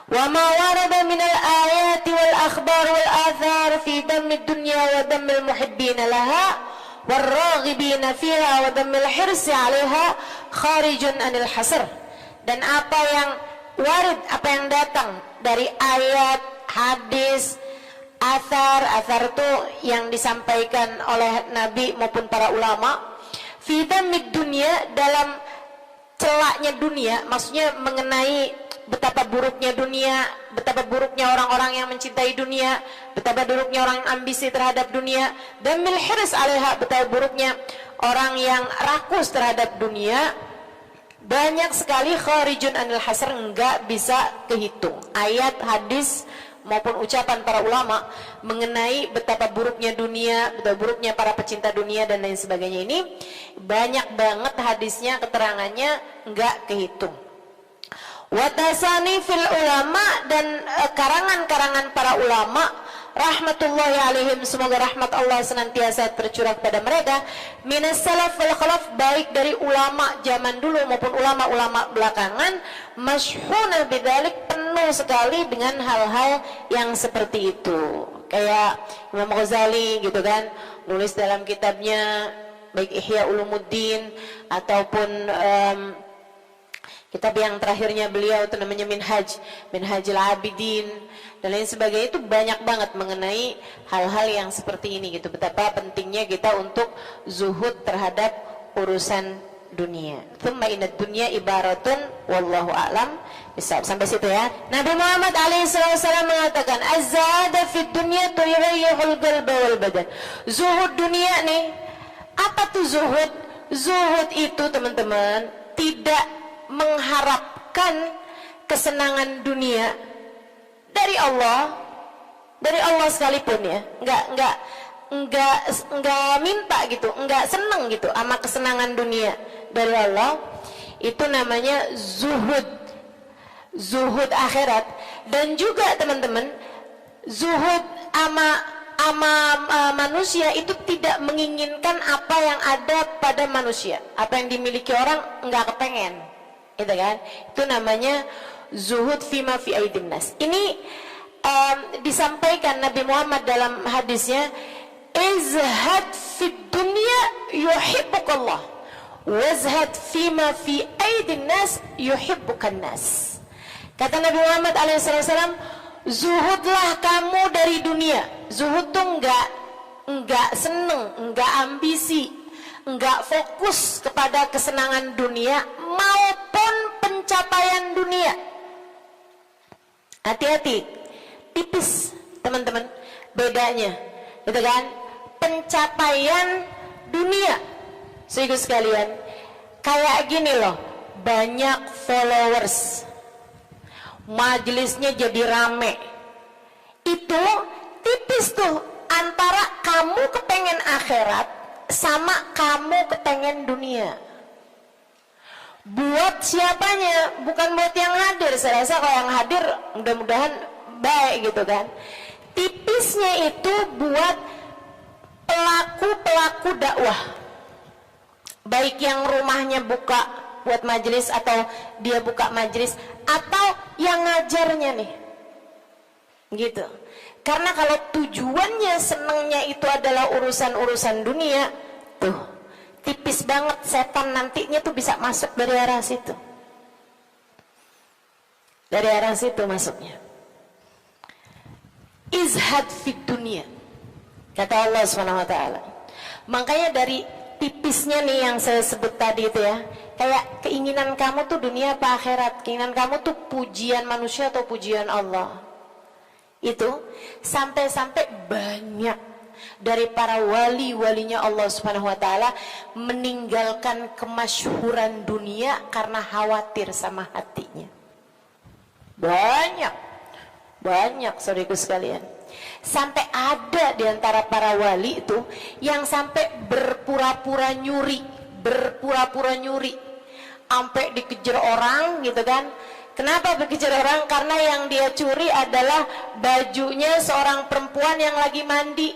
Wa ma warada minal ayati wal akhbar wal athar fi dammi dunya wa dammil muhibbina laha warraghibina fiha wa dammil hirsi 'alaiha kharijun anil hasr. Dan apa yang warid, apa yang datang dari ayat, hadis, athar itu yang disampaikan oleh Nabi maupun para ulama, fi dammi dunya, dalam celaknya dunia, maksudnya mengenai betapa buruknya dunia, betapa buruknya orang-orang yang mencintai dunia, betapa buruknya orang yang ambisi terhadap dunia, dan mil hirs 'alaiha, betapa buruknya orang yang rakus terhadap dunia. Banyak sekali kharijun anil hasr, enggak bisa kehitung. Ayat, hadis maupun ucapan para ulama mengenai betapa buruknya dunia, betapa buruknya para pecinta dunia dan lain sebagainya, ini banyak banget hadisnya, keterangannya enggak kehitung. Watasani fil ulama, dan karangan-karangan para ulama rahmatullahi alaihim, semoga rahmat Allah senantiasa tercurah pada mereka, minas salaf wal khalaf, baik dari ulama zaman dulu maupun ulama-ulama belakangan, masyhuna bidzalik, penuh sekali dengan hal-hal yang seperti itu. Kayak Imam Ghazali gitu kan, nulis dalam kitabnya baik Ihya Ulumuddin ataupun kitab yang terakhirnya beliau itu namanya Minhajul Abidin dan lain sebagainya, itu banyak banget mengenai hal-hal yang seperti ini gitu. Betapa pentingnya kita untuk zuhud terhadap urusan dunia. Tsumma inad dunya ibaratun wallahu a'lam bisawab. Sampai situ ya. Nabi Muhammad alaihissalam mengatakan az-zahada fid dunya tuyrayyihul qalba wal badan. Zuhud dunia nih. Apa tuh zuhud? Zuhud itu teman-teman tidak mengharapkan kesenangan dunia dari Allah sekalipun ya. Enggak minta gitu, enggak seneng gitu sama kesenangan dunia dari Allah. Itu namanya zuhud akhirat. Dan juga teman-teman, zuhud ama manusia itu tidak menginginkan apa yang ada pada manusia. Apa yang dimiliki orang enggak kepengen, gitu kan? Itu namanya zuhud fima fi aidin nas. Ini disampaikan Nabi Muhammad dalam hadisnya, izhad fid dunya yuhibbukallah wazhad fima fi aidin nas yuhibbukan nas. Kata Nabi Muhammad alaihissalam, zuhudlah kamu dari dunia. Zuhud tuh enggak seneng, enggak ambisi, enggak fokus kepada kesenangan dunia maupun pencapaian dunia. Hati-hati, tipis teman-teman bedanya, gitu kan? Pencapaian dunia, saudara sekalian, kayak gini loh, banyak followers, majelisnya jadi rame. Itu tipis tuh antara kamu kepengen akhirat sama kamu kepengen dunia. Buat siapanya? Bukan buat yang hadir. Saya rasa kalau yang hadir mudah-mudahan baik gitu kan. Tipisnya itu buat pelaku dakwah, baik yang rumahnya buka buat majelis atau dia buka majelis, atau yang ngajarnya nih, gitu. Karena kalau tujuannya senengnya itu adalah urusan dunia, tuh tipis banget setan nantinya tuh bisa masuk dari arah situ. Dari arah situ masuknya. Izhad fid dunia, kata Allah SWT. Makanya dari tipisnya nih yang saya sebut tadi itu ya, kayak keinginan kamu tuh dunia apa akhirat, keinginan kamu tuh pujian manusia atau pujian Allah. Itu sampai-sampai banyak dari para walinya Allah Subhanahu wa taala meninggalkan kemasyhuran dunia karena khawatir sama hatinya. Banyak saudaraku sekalian. Sampai ada di antara para wali itu yang sampai berpura-pura nyuri, sampai dikejar orang gitu kan. Kenapa dikejar orang? Karena yang dia curi adalah bajunya seorang perempuan yang lagi mandi.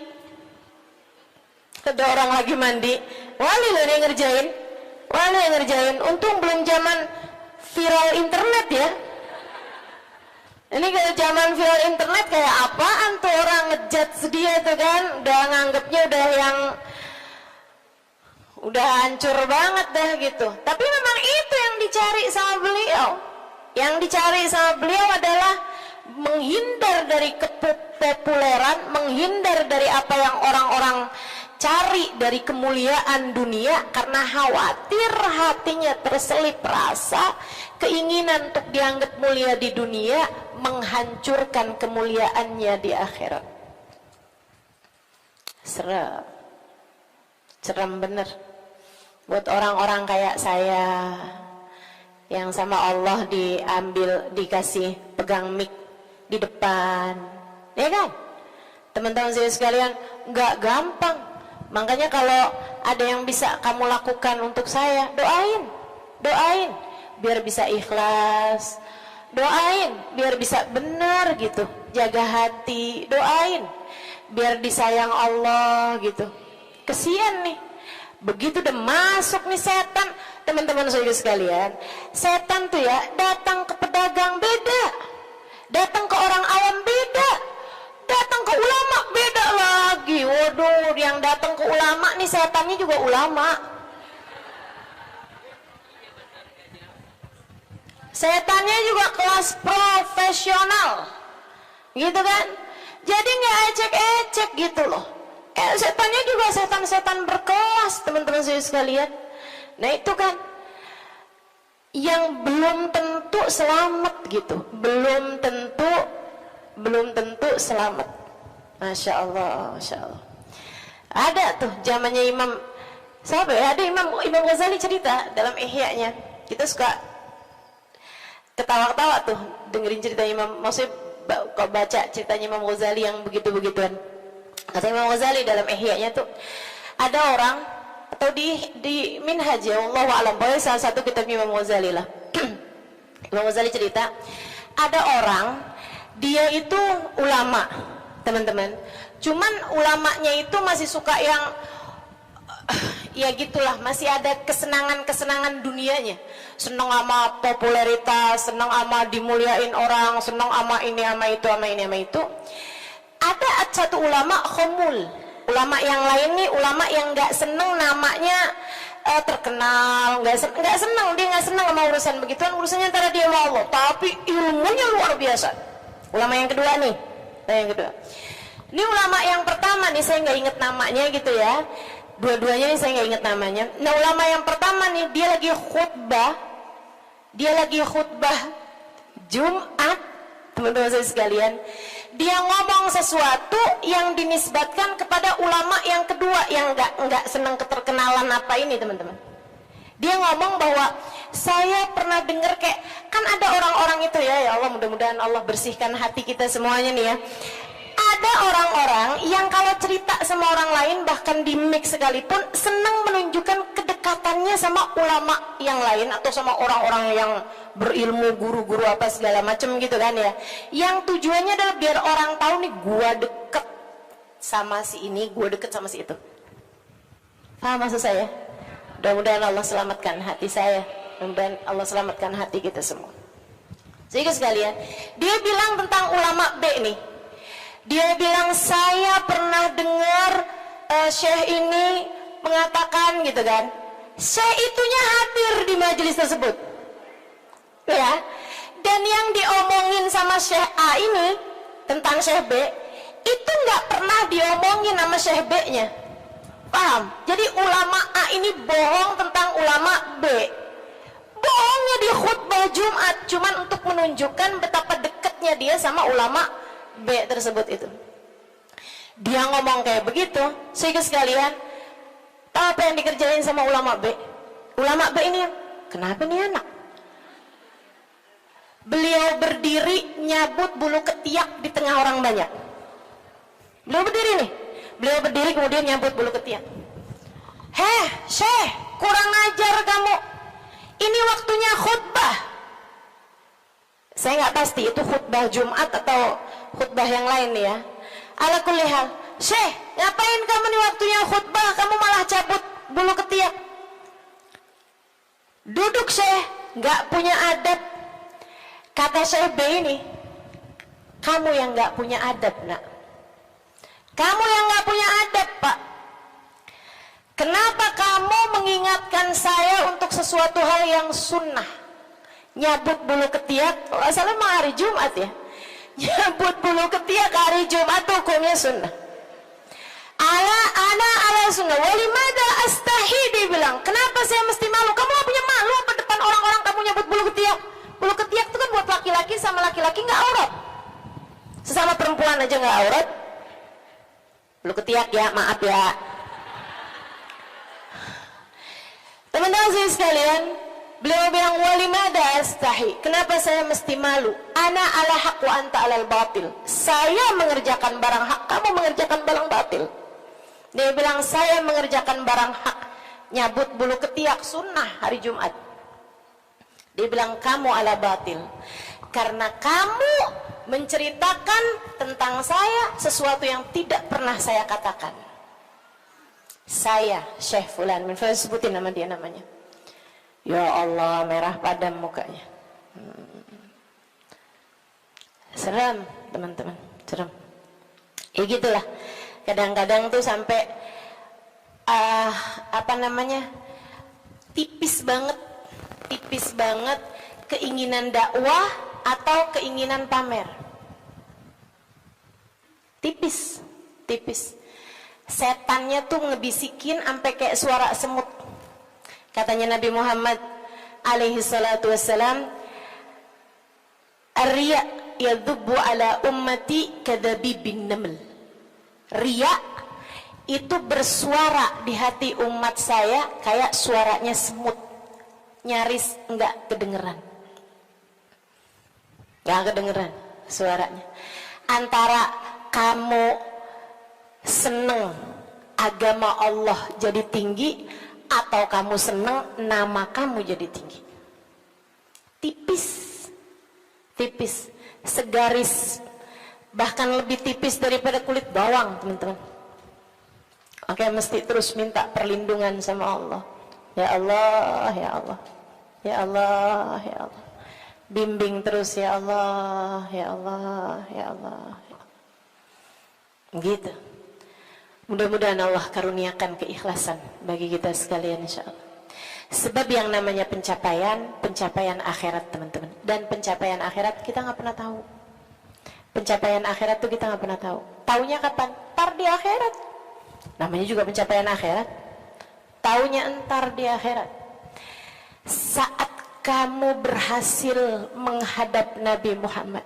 Ada orang lagi mandi, wali loh yang ngerjain. Untung belum zaman viral internet ya. Ini kalau zaman viral internet kayak apaan tuh orang ngejudge dia tuh kan, udah nganggepnya udah hancur banget dah gitu. Tapi memang itu yang dicari sama beliau. Yang dicari sama beliau adalah menghindar dari kepopuleran, menghindar dari apa yang orang-orang cari dari kemuliaan dunia, karena khawatir hatinya terselip rasa keinginan untuk dianggap mulia di dunia menghancurkan kemuliaannya di akhirat. Serem bener buat orang-orang kayak saya yang sama Allah dikasih pegang mic di depan, ya kan? Teman-teman saya sekalian, nggak gampang. Makanya kalau ada yang bisa kamu lakukan untuk saya, doain biar bisa ikhlas, doain biar bisa benar gitu, jaga hati, doain biar disayang Allah gitu. Kesian nih, begitu udah masuk nih setan, teman-teman saya sekalian, setan tuh ya datang ke pedagang beda, datang ke orang awam beda, datang ke ulama beda lagi. Waduh, yang datang ke ulama nih setannya juga ulama. Setannya juga kelas profesional, gitu kan? Jadi nggak ecek-ecek gitu loh. Setannya juga setan-setan berkelas, teman-teman saya sekalian. Nah itu kan yang belum tentu selamat gitu, belum tentu selamat. Masya Allah, Masya Allah. Ada tuh zamannya Imam, siapa ya? Ada Imam Ghazali cerita dalam Ihya-nya. Kita suka ketawa-ketawa tuh dengerin cerita Imam, maksudnya kok baca ceritanya Imam Ghazali yang begitu-begituan. Kata Imam Ghazali dalam Ihya-nya tuh, ada orang atau di Minhaj ya, Allahu a'lam, pokoknya salah satu kitab Imam Ghazali lah. Imam Ghazali cerita, ada orang dia itu ulama, teman-teman. Cuman ulamanya itu masih suka yang ya gitulah, masih ada kesenangan dunianya. Senang sama popularitas, senang sama dimuliain orang, senang sama ini sama itu sama ini sama itu. Ada satu ulama khomul. Ulama yang lain nih, ulama yang nggak seneng namanya terkenal, nggak seneng, dia nggak seneng sama urusan begituan, urusannya antara dia sama Allah, tapi ilmunya luar biasa. Ulama yang kedua nih, yang kedua. Ini ulama yang pertama nih, saya nggak inget namanya gitu ya. Dua-duanya nih saya nggak inget namanya. Nah ulama yang pertama nih, dia lagi khutbah Jumat, teman-teman saya sekalian. Dia ngomong sesuatu yang dinisbatkan kepada ulama yang kedua yang nggak senang keterkenalan apa ini, teman-teman. Dia ngomong bahwa saya pernah dengar kayak, kan ada orang-orang itu ya Allah, mudah-mudahan Allah bersihkan hati kita semuanya nih ya. Ada orang-orang yang kalau cerita sama orang lain, bahkan di mix sekalipun, senang menunjukkan kedekatannya sama ulama yang lain atau sama orang-orang yang berilmu, guru-guru apa segala macam gitu kan ya. Yang tujuannya adalah biar orang tahu nih, gua deket sama si ini, gua deket sama si itu. Paham maksud saya? Mudah-mudahan Allah selamatkan hati saya, mudah-mudahan Allah selamatkan hati kita semua. Sehingga sekalian, dia bilang tentang ulama B nih. Dia bilang, saya pernah dengar Syekh ini mengatakan gitu kan. Syekh itunya hadir di majelis tersebut, ya. Dan yang diomongin sama Syekh A ini tentang Syekh B, itu nggak pernah diomongin sama Syekh B-nya. Paham? Jadi ulama A ini bohong tentang ulama B. Bohongnya di khutbah Jumat cuman untuk menunjukkan betapa dekatnya dia sama ulama B tersebut itu. Dia ngomong kayak begitu, sehingga sekalian, tahu apa yang dikerjain sama ulama B? Ulama B ini, kenapa nih anak? Beliau berdiri nyabut bulu ketiak di tengah orang banyak. Beliau berdiri nih, beliau berdiri kemudian nyabut bulu ketiak. Heh, Syekh, kurang ajar kamu. Ini waktunya khutbah. Saya nggak pasti itu khutbah Jumat atau khutbah yang lain nih ya. Ala kulli hal, Syekh, ngapain kamu nih waktunya khutbah, kamu malah cabut bulu ketiak? Duduk Syekh, nggak punya adab. Kata Syekh B ini, kamu yang nggak punya adab nak. Kamu yang nggak punya adab Pak. Kenapa kamu mengingatkan saya untuk sesuatu hal yang sunnah? Nyabut bulu ketiak, kalau salah mah hari Jumat ya. Nyabut bulu ketiak hari Jumat hukumnya sunnah. Ala sunnah. Walimada astahi, dia bilang, kenapa saya mesti malu? Kamu gak punya malu apa depan orang-orang kamu nyabut bulu ketiak? Bulu ketiak itu kan buat laki-laki, sama laki-laki nggak aurat. Sesama perempuan aja nggak aurat. Bulu ketiak ya, maaf ya. Teman-teman sekalian, beliau bilang, walimada astahi, kenapa saya mesti malu? Ana ala haq wa anta alal batil. Saya mengerjakan barang hak, kamu mengerjakan barang batil. Dia bilang, saya mengerjakan barang hak, nyabut bulu ketiak sunnah hari Jumat. Dia bilang, kamu ala batil, karena kamu menceritakan tentang saya sesuatu yang tidak pernah saya katakan. Saya Syekh Fulan, sebutin nama dia namanya. Ya Allah, merah padam mukanya. Seram, teman-teman, seram. Ya gitulah. Kadang-kadang tuh sampai tipis banget keinginan dakwah atau keinginan pamer. Tipis. Setannya tuh ngebisikin sampai kayak suara semut. Katanya Nabi Muhammad alaihi salatu wassalam, "Ar-riya yadhubbu ala ummati kadhabibin naml." Riya itu bersuara di hati umat saya kayak suaranya semut, nyaris enggak kedengeran. Enggak kedengeran suaranya. Antara kamu seneng agama Allah jadi tinggi atau kamu seneng nama kamu jadi tinggi. Tipis, segaris, bahkan lebih tipis daripada kulit bawang, teman-teman. Oke, mesti terus minta perlindungan sama Allah. Ya Allah, ya Allah, ya Allah, ya Allah. Bimbing terus ya Allah, ya Allah, ya Allah, ya Allah. Gitu. Mudah-mudahan Allah karuniakan keikhlasan bagi kita sekalian, insyaallah. Sebab yang namanya pencapaian akhirat, teman-teman. Dan pencapaian akhirat kita nggak pernah tahu. Pencapaian akhirat tuh kita nggak pernah tahu. Taunya kapan? Ntar di akhirat. Namanya juga pencapaian akhirat. Taunya entar di akhirat. Saat kamu berhasil menghadap Nabi Muhammad,